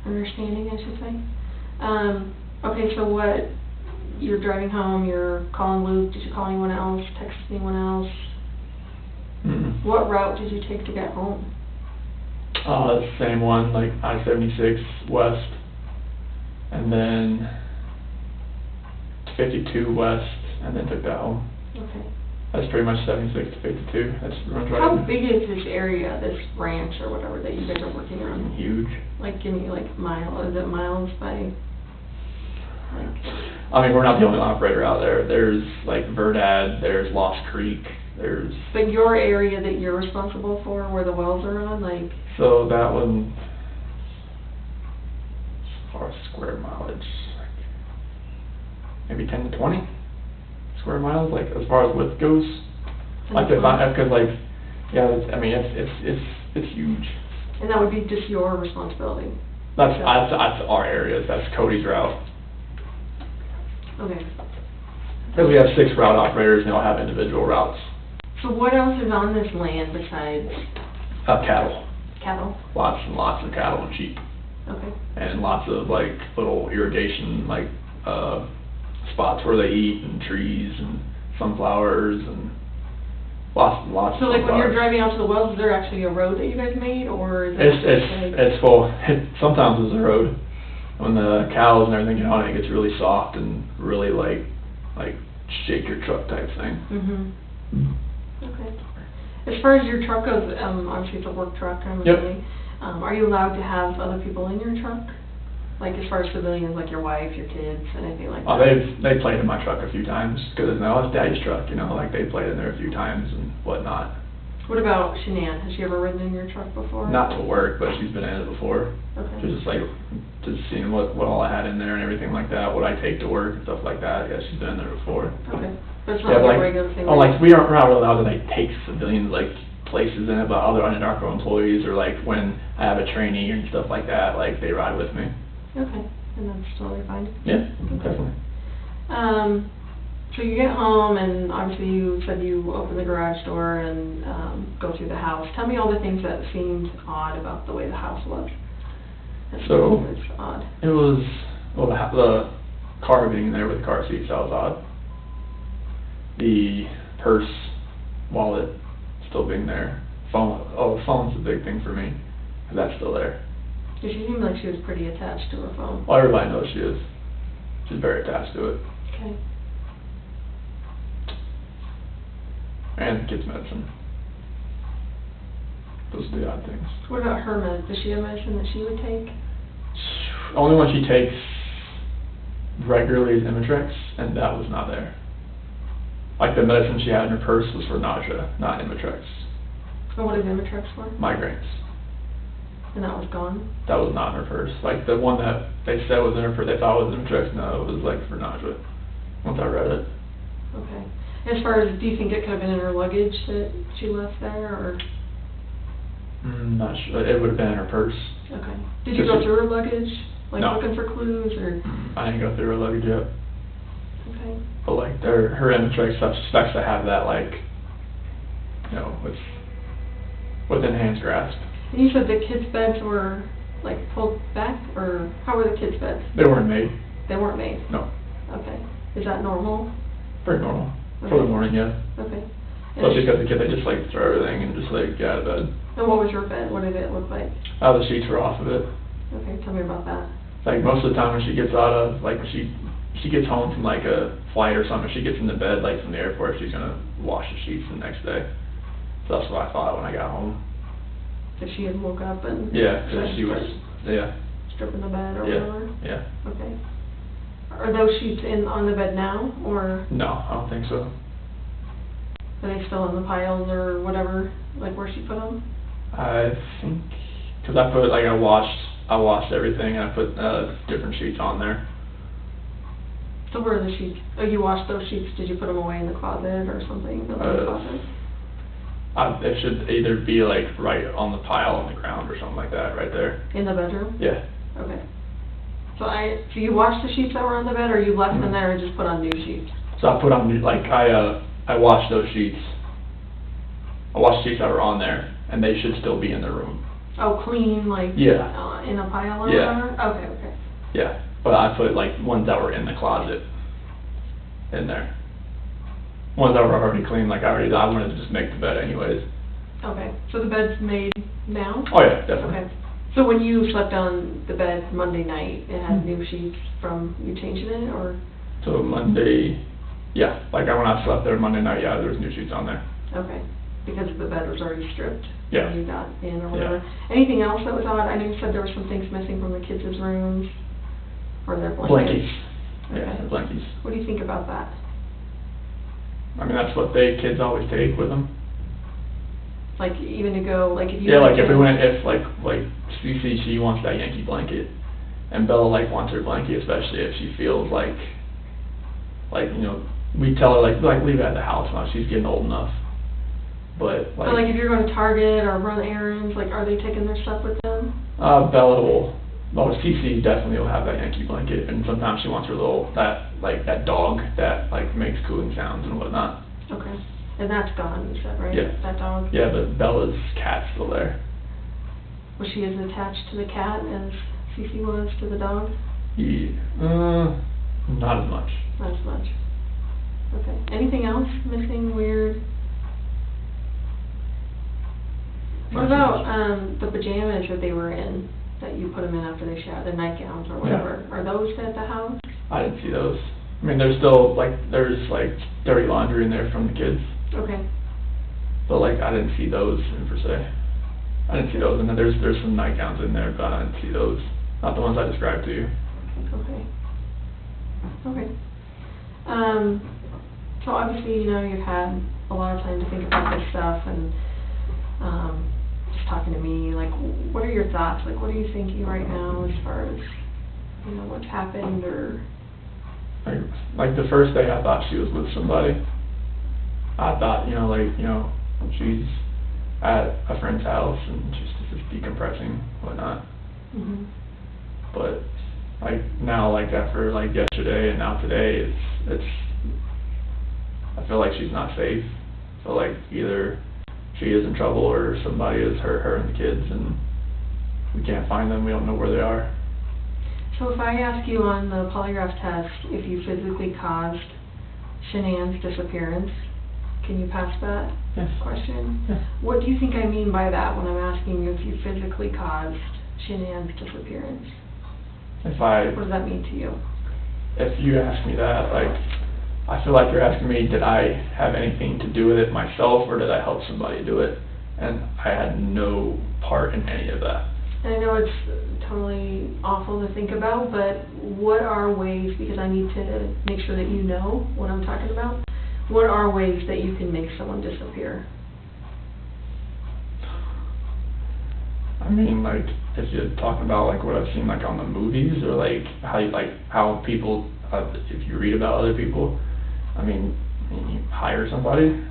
Understanding, I should say. Okay, so you're driving home, you're calling Luke, did you call anyone else, text anyone else? Mm-hmm. What route did you take to get home? The same one, like I-76 west, and then 52 west, and then took that home. Okay. That's pretty much 76 to 52. That's runs right. How big is this area, this ranch or whatever that you guys are working on? Huge. Like, give me like is it miles by? Like... I mean, we're not the only operator out there. There's like Verdad, there's Lost Creek, there's... But your area that you're responsible for, where the wells are on, like... So that one, as far as square mileage, like maybe 10 to 20 square miles, like as far as width goes. Like if because like, yeah, I mean it's huge. And that would be just your responsibility? That's our areas. That's Cody's route. Okay. Because we have 6 route operators, and they all have individual routes. So what else is on this land besides Cattle. cattle? Lots and lots of cattle and sheep. Okay. And lots of like little irrigation, like, spots where they eat, and trees and sunflowers and lots and lots of So like when you're sunflowers. driving out to the wells, is there actually a road that you guys made, or is it It's full, sometimes it's a road. When the cows and everything get on it, it gets really soft and really like shake your truck type thing. Okay. As far as your truck goes, obviously it's a work truck, I'm Yep. assuming. Are you allowed to have other people in your truck? Like as far as civilians, like your wife, your kids, anything like that? They played in my truck a few times, because no, it's Daddy's truck, you know, like they played in there a few times and whatnot. What about Shanann? Has she ever ridden in your truck before? Not to work, but she's been in it before. Okay. Just like, just seeing what all I had in there and everything like that, what I take to work and stuff like that. Yeah, she's been in there before. Okay. But it's Yeah, not but like a regular thing? oh, like, we're not really allowed to like take civilians like places in it, but other UNARCO employees, or like when I have a trainee and stuff like that, like they ride with me. Okay, and that's totally fine. Yeah, definitely. So you get home, and obviously you said you open the garage door and go through the house. Tell me all the things that seemed odd about the way the house was. So, it's odd. it was, well, the car being there with the car seats, that was odd. The purse, wallet, still being there. The phone's a big thing for me, and that's still there. She seemed like she was pretty attached to her phone. Well, everybody knows she is. She's very attached to it. Okay. And the kids' medicine. Those are the odd things. What about her med? Does she have medicine that she would take? Only one she takes regularly is Imitrex, and that was not there. Like the medicine she had in her purse was for nausea, not Imitrex. Oh, what is Interrogation for? Migraines. And that was gone? That was not in her purse. Like the one that they said was in her purse, they thought was Imitrex, no, it was like for nausea. Once I read it. Okay. As far as, do you think it could have been in her luggage that she left there, or? Not sure. It would have been in her purse. Okay. Did you go through her luggage? Like No. looking for clues, or? I didn't go through her luggage yet. Okay. But like her Imitrex stuff suspects to have that, like, you know, within hand's grasp. And you said the kids' beds were like pulled back, or how were the kids' beds? They weren't made. They weren't made? No. Okay. Is that normal? Very normal. Okay. For the morning, yeah. Okay. Especially because the kid, they just like throw everything and just like get out of bed. And what was your bed? What did it look like? The sheets were off of it. Okay, tell me about that. Like most of the time when she gets out of, like when she gets home from like a flight or something, she gets into bed like from the airport, she's gonna wash the sheets the next day. So that's what I thought when I got home. That she had woke up and... Yeah, 'cause she was, yeah. Stripping the bed or Yeah, whatever? yeah. Okay. Are those sheets on the bed now, or No, I don't think so. are they still in the piles or whatever, like where she put them? I think, cause I washed everything and I put, different sheets on there. So where are the sheets? Oh, you washed those sheets, did you put them away in the closet or something? The little closet? It should either be like right on the pile on the ground or something like that, right there. In the bedroom? Yeah. Okay. So you washed the sheets that were on the bed, or you left them there and just put on new sheets? So I put on, like, I washed those sheets. I washed sheets that were on there, and they should still be in the room. Oh, clean, like, Yeah. In a pile or Yeah. whatever? Okay, okay. Yeah, but I put like ones that were in the closet in there. Ones that were already clean, like I wanted to just make the bed anyways. Okay, so the bed's made now? Oh yeah, definitely. Okay. So when you slept on the bed Monday night, it had new sheets from you changing it, or? So Monday, yeah, like when I slept there Monday night, yeah, there was new sheets on there. Okay, because the bed was already stripped? Yeah. When you got in or whatever? Yeah. Anything else that was odd? I know you said there were some things missing from the kids' rooms, or their blankets? Blankets. Yeah, Okay. blankets. What do you think about that? I mean, that's what kids always take with them. Like, even to go, like, if you... Yeah, like if Cece, she wants that Yankee blanket, and Bella, like, wants her blanket, especially if she feels like, you know, we tell her, like, leave it at the house now, she's getting old enough. But, So, like, if you're going to Target or run errands, like, are they taking their stuff with them? Bella will, Cece definitely will have that Yankee blanket, and sometimes she wants her that dog that, like, makes cooing sounds and whatnot. Okay. And that's gone, you said, right? Yeah. That dog? Yeah, but Bella's cat's still there. Was she as attached to the cat as Cece was to the dog? Not as much. Not as much. Okay. Anything else missing, weird? What about the pajamas that they were in, that you put them in after they showered, the nightgowns or whatever? Yeah. Are those at the house? I didn't see those. I mean, there's still, there's, dirty laundry in there from the kids. Okay. But, I didn't see those per se. I didn't see those, and then there's some nightgowns in there, but I didn't see those. Not the ones I described to you. Okay. Okay. So obviously, you've had a lot of time to think about this stuff, and just talking to me, what are your thoughts? What are you thinking right now as far as, what's happened, or? The first day I thought she was with somebody. I thought, she's at a friend's house and she's just decompressing, whatnot. Mm-hmm. But, now, after, yesterday and now today, it's, I feel like she's not safe. I feel like either she is in trouble or somebody has hurt her and the kids, and we can't find them, we don't know where they are. So if I ask you on the polygraph test if you physically caused Shanann's disappearance, can you pass that question? Yeah. What do you think I mean by that when I'm asking you if you physically caused Shanann's disappearance? What does that mean to you? If you ask me that, I feel like you're asking me, did I have anything to do with it myself, or did I help somebody do it? And I had no part in any of that. And I know it's totally awful to think about, but what are ways, because I need to make sure that you know what I'm talking about, what are ways that you can make someone disappear? I mean, if you're talking about, what I've seen, on the movies, or, how people, if you read about other people, I mean, you hire somebody.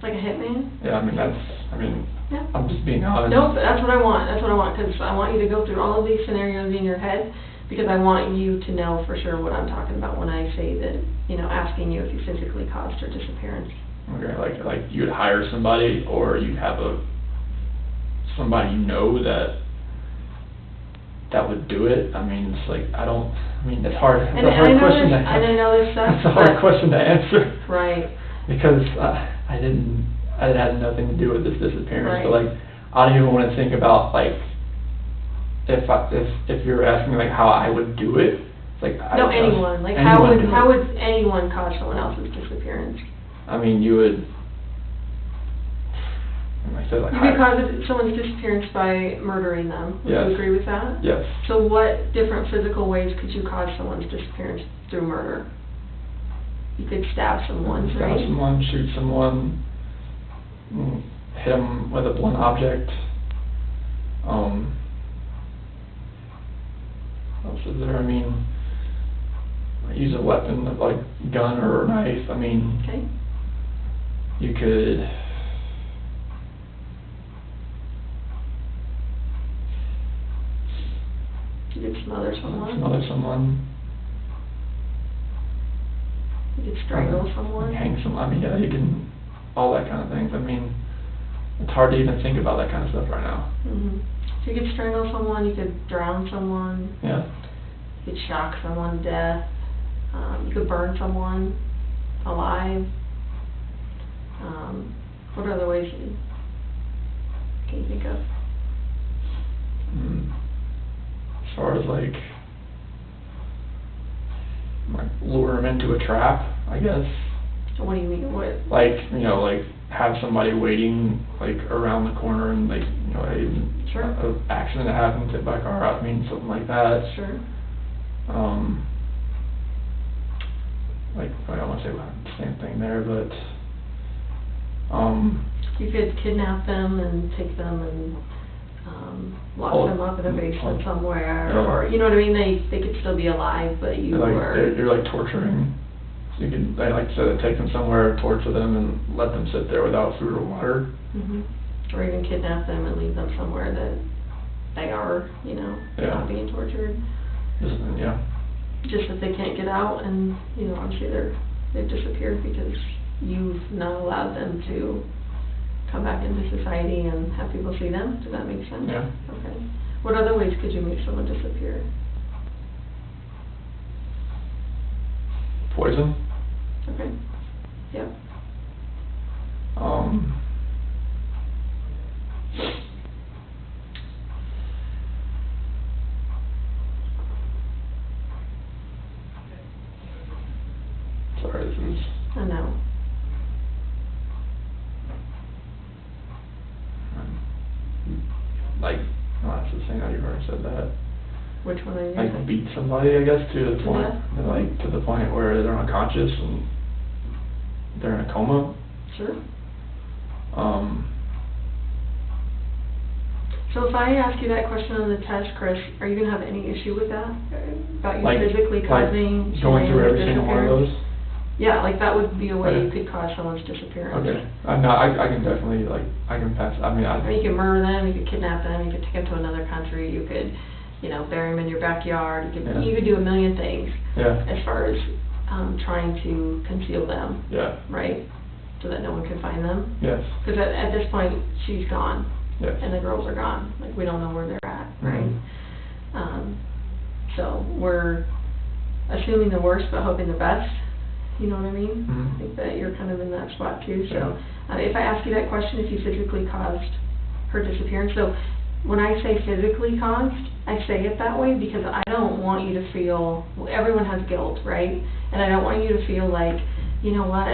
Like a hitman? Yeah, yeah. I'm just being honest. Nope, that's what I want, because I want you to go through all of these scenarios in your head, because I want you to know for sure what I'm talking about when I say that, asking you if you physically caused her disappearance. Okay, you'd hire somebody, or you'd have somebody that would do it. I mean, it's it's hard. It's a hard question to answer. And I know this stuff. It's a hard question to answer. Right. Because it had nothing to do with this disappearance. Right. So I don't even want to think about if you're asking me how I would do it. No, anyone. How would anyone cause someone else's disappearance? I mean, you would. I said you could cause someone's disappearance by murdering them. Would you agree with that? Yes. So what different physical ways could you cause someone's disappearance through murder? You could stab someone, right? Stab someone, shoot someone, hit them with a blunt object. What else is there? I mean, use a weapon, gun or a knife. I mean, okay. You could. You could smother someone. You could strangle someone. Hang someone. I mean, yeah, you can, all that kind of things. I mean, it's hard to even think about that kind of stuff right now. Mm-hmm. So you could strangle someone, you could drown someone. Yeah. You could shock someone to death. You could burn someone alive. What other ways can you think of? As far as lure them into a trap, I guess. What do you mean? What? Have somebody waiting around the corner and sure. An accident that happens, hit by a car. I mean, something like that. Sure. I don't want to say the same thing there, but you could kidnap them and take them and lock them up in a basement somewhere, or you know what I mean. They could still be alive, but you're torturing. So you can take them somewhere, torture them, and let them sit there without food or water. Mm-hmm. Or even kidnap them and leave them somewhere that they are, not being tortured. Just that they can't get out, and obviously they've disappeared because you've not allowed them to come back into society and have people see them? Does that make sense? Yeah. Okay. What other ways could you make someone disappear? Poison. Okay. Yep. Sorry, this is... I know. Like, that's the thing, I've already said that. Which one are you Like, saying? beat somebody, I guess, to the point, Yeah. like, to the point where they're unconscious and they're in a coma. Sure. So if I ask you that question on the test, Chris, are you going to have any issue with that? About you Like, physically causing going through every single one of those? Yeah, like that would be a way you Okay. could cause someone's disappearance. Okay. I can definitely, like, I can pass, I mean, I mean, you could murder them, you could kidnap them, you could take them to another country, you could, you know, bury them in your backyard, Yeah. you could do a million things Yeah. as far as trying to conceal them, Yeah. right? So that no one can find them. Yes. Because at this point, she's gone. Yes. And the girls are gone. Like, we don't know where they're at, right? Mhm. So we're assuming the worst but hoping the best. You know what I mean? Mhm. I think that you're kind of in that spot too. Yeah. So if I ask you that question, if you physically caused her disappearance, so when I say physically caused, I say it that way because I don't want you to feel, everyone has guilt, right? And I don't want you to feel like, you know what,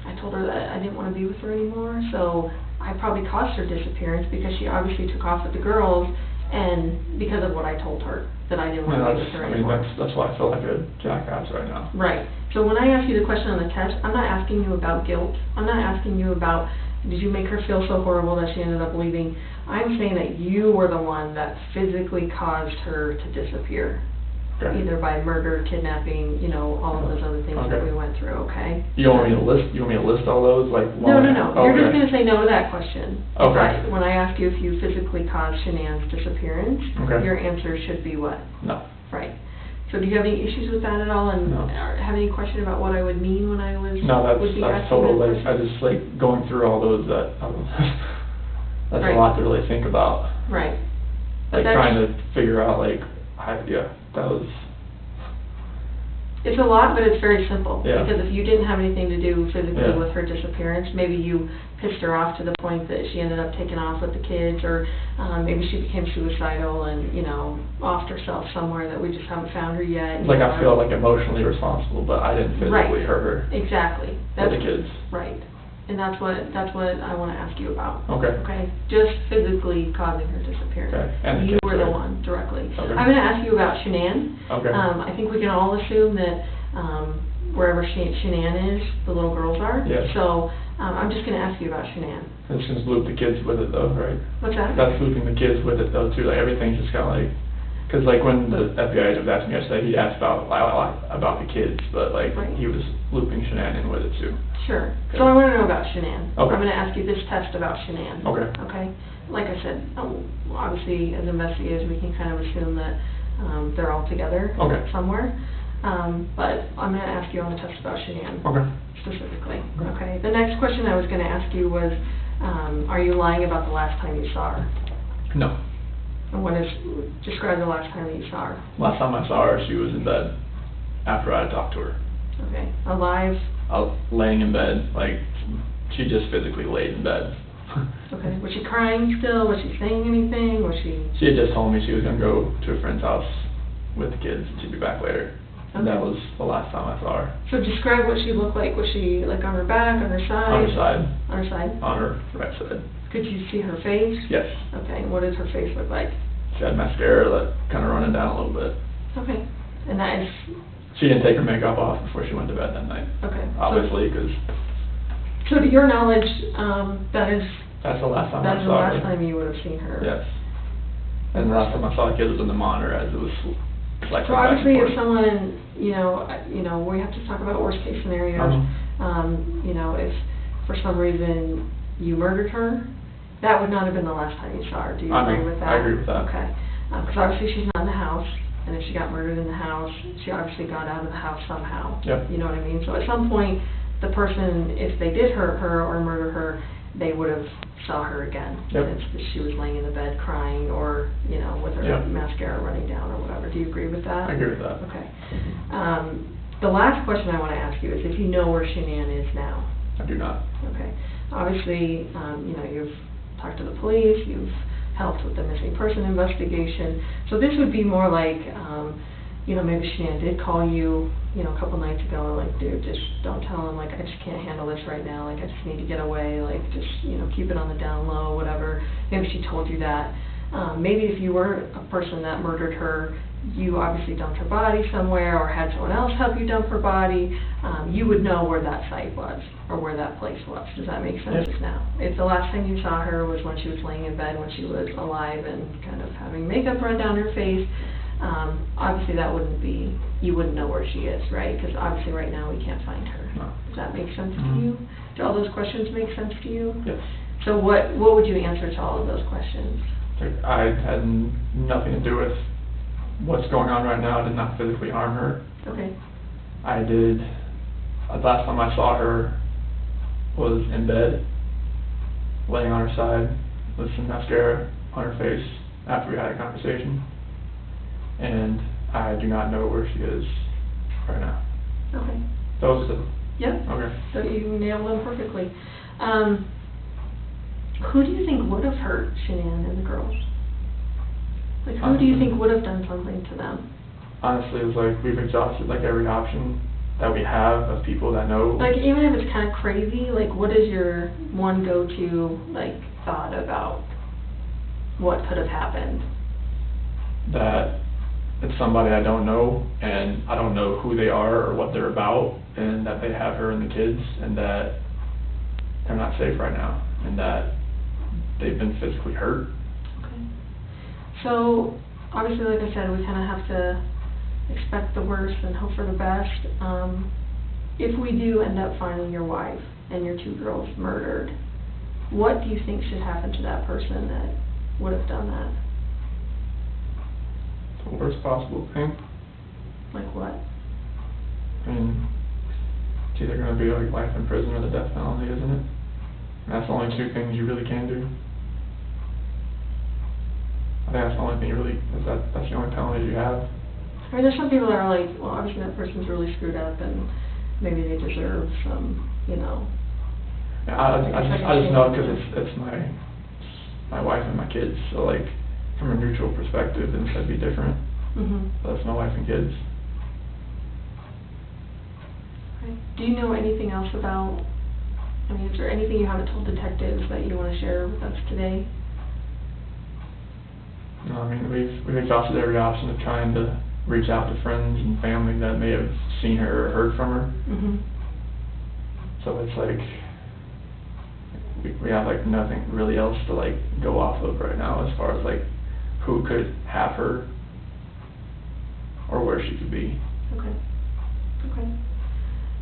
I told her that I didn't want to be with her anymore, so I probably caused her disappearance because she obviously took off with the girls, and because of what I told her, that I didn't want to be with her anymore. That's why I feel like a jackass right now. Right. So when I ask you the question on the test, I'm not asking you about guilt. I'm not asking you about, did you make her feel so horrible that she ended up leaving? I'm saying that you were the one that physically caused her to disappear. Okay. Either by murder, kidnapping, you know, all of those other things that we went through, okay? You want me to list all those, like? No. Okay. You're just gonna say no to that question. Okay. When I ask you if you physically caused Shanann's disappearance, Okay. your answer should be what? No. Right. So do you have any issues with that at all, and No. have any question about what I would mean when I was, No, would be that's asking total, that like, question? I just like going through all those that, that's Right. a lot to really think about. Right. Like But trying to figure out like, that was, it's a lot, but it's very simple. Yeah. Because if you didn't have anything to do physically Yeah. with her disappearance, maybe you pissed her off to the point that she ended up taking off with the kids, or maybe she became suicidal and, you know, offed herself somewhere that we just haven't found her yet. like I feel like emotionally responsible, but I didn't physically Right. hurt her. Exactly. For the kids. Right. And that's what I want to ask you about. Okay. Okay? Just physically causing her disappearance. Okay. And the You kids, were the right? one directly. Okay. I'm going to ask you about Shanann. Okay. I think we can all assume that wherever Shanann is, the little girls are. Yes. So I'm just going to ask you about Shanann. It's just loop the kids with it though, right? What's that? That's looping the kids with it though too, like everything's just kinda like, cause like when the FBI agent was asking me yesterday, he asked about the kids, but like, Right. he was looping Shanann in with it too. Sure. Okay. So I want to know about Shanann. Okay. I'm going to ask you this test about Shanann. Okay. Okay? Like I said, obviously as investigators we can kind of assume that they're all together Okay. somewhere. But I'm going to ask you on the test about Shanann Okay. specifically. Okay. Okay? The next question I was going to ask you was, are you lying about the last time you saw her? No. And describe the last time that you saw her. Last time I saw her, she was in bed after I had talked to her. Okay. Alive? Laying in bed, like, she just physically laid in bed. Okay. Was she crying still? Was she saying anything? Was she... She had just told me she was gonna go to a friend's house with the kids, and she'd be back later. And that was the last time I saw her. So describe what she looked like. Was she like on her back, on her side? On her side. On her side? On her right side. Could you see her face? Yes. Okay, and what does her face look like? She had mascara that kind of running down a little bit. Okay, and that is... She didn't take her makeup off before she went to bed that night. Okay. Obviously, because... So to your knowledge, that is... That's the last time I saw her. That is the last time you would have seen her? Yes. And the last time I saw the kids was in the monitor as it was like... So obviously if someone, you know, we have to talk about worst case scenarios. You know, if for some reason you murdered her, that would not have been the last time you saw her. Do you agree with that? I agree with that. Okay. Because obviously she's not in the house, and if she got murdered in the house, she obviously got out of the house somehow. Yep. You know what I mean? So at some point, the person, if they did hurt her or murder her, they would have saw her again. Yep. If she was laying in the bed crying, or, you know, with her Yep. mascara running down or whatever. Do you agree with that? I agree with that. Okay. The last question I want to ask you is if you know where Shanann is now. I do not. Okay. Obviously, you know, you've talked to the police, you've helped with the missing person investigation. So this would be more like, you know, maybe Shanann did call you, you know, a couple nights ago, like, dude, just don't tell him, like, I just can't handle this right now, like, I just need to get away, like, just, you know, keep it on the down low, whatever. Maybe she told you that. Maybe if you were a person that murdered her, you obviously dumped her body somewhere or had someone else help you dump her body, you would know where that site was or where that place was. Does that make sense? Yes. Now, if the last time you saw her was when she was laying in bed, when she was alive and kind of having makeup run down her face, obviously that wouldn't be, you wouldn't know where she is, right? Because obviously right now we can't find her. No. Does that make sense to Mhm. you? Do all those questions make sense to you? Yes. So what would you answer to all of those questions? Like, I had nothing to do with what's going on right now. I did not physically harm her. Okay. I did, last time I saw her was in bed, laying on her side with some mascara on her face after we had a conversation. And I do not know where she is right now. Okay. Those are the, Yep. okay. So you nailed them perfectly. Who do you think would have hurt Shanann and the girls? Like, who do you think would have done something to them? Honestly, it's like we've exhausted like every option that we have of people that know. Like, even if it's kind of crazy, like, what is your one go-to, like, thought about what could have happened? That it's somebody I don't know, and I don't know who they are or what they're about, and that they have her and the kids, and that they're not safe right now, and that they've been physically hurt. Okay. So, obviously, like I said, we kind of have to expect the worst and hope for the best. If we do end up finding your wife and your two girls murdered, what do you think should happen to that person that would have done that? The worst possible thing. Like what? I mean, it's either going to be like life in prison or the death penalty, isn't it? And that's the only two things you really can do. I think that's the only thing you really, that's the only penalty you have. I mean, there's some people that are like, well, obviously that person's really screwed up and maybe they deserve some, you know. Yeah, I just know because it's my wife and my kids, so like from a neutral perspective, then it'd be different. But that's my wife and kids. Right. Do you know anything else about, I mean, is there anything you haven't told detectives that you want to share with us today? No, I mean, we've exhausted every option of trying to reach out to friends and family that may have seen her or heard from her. So it's like, we have like nothing really else to like go off of right now as far as like who could have her or where she could be. Okay. Okay.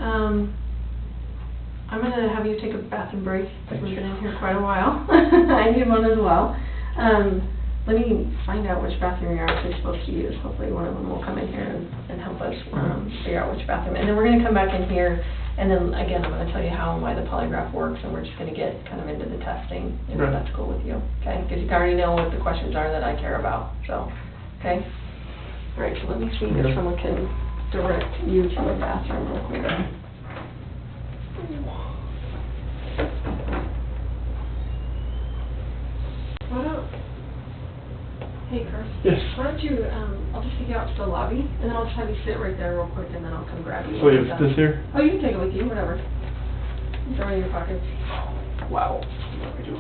I'm going to have you take a bathroom break because we've been in here quite a while. I need one as well. Let me find out which bathroom you're actually supposed to use. Hopefully one of them will come in here and help us figure out which bathroom. And then we're going to come back in here, and then again I'm going to tell you how and why the polygraph works, and we're just going to get kind of into the testing, if that's cool with you. Okay? Because you already know what the questions are that I care about. So, okay? All right, so let me see if someone can direct you to a bathroom real quick. What up? Hey, Chris. Yes. Why don't you, I'll just take you out to the lobby, and then I'll just have you sit right there real quick, and then I'll come grab you. So you have this here? Oh, you can take it with you, whatever. Throw it in your pockets. Wow. What do we do?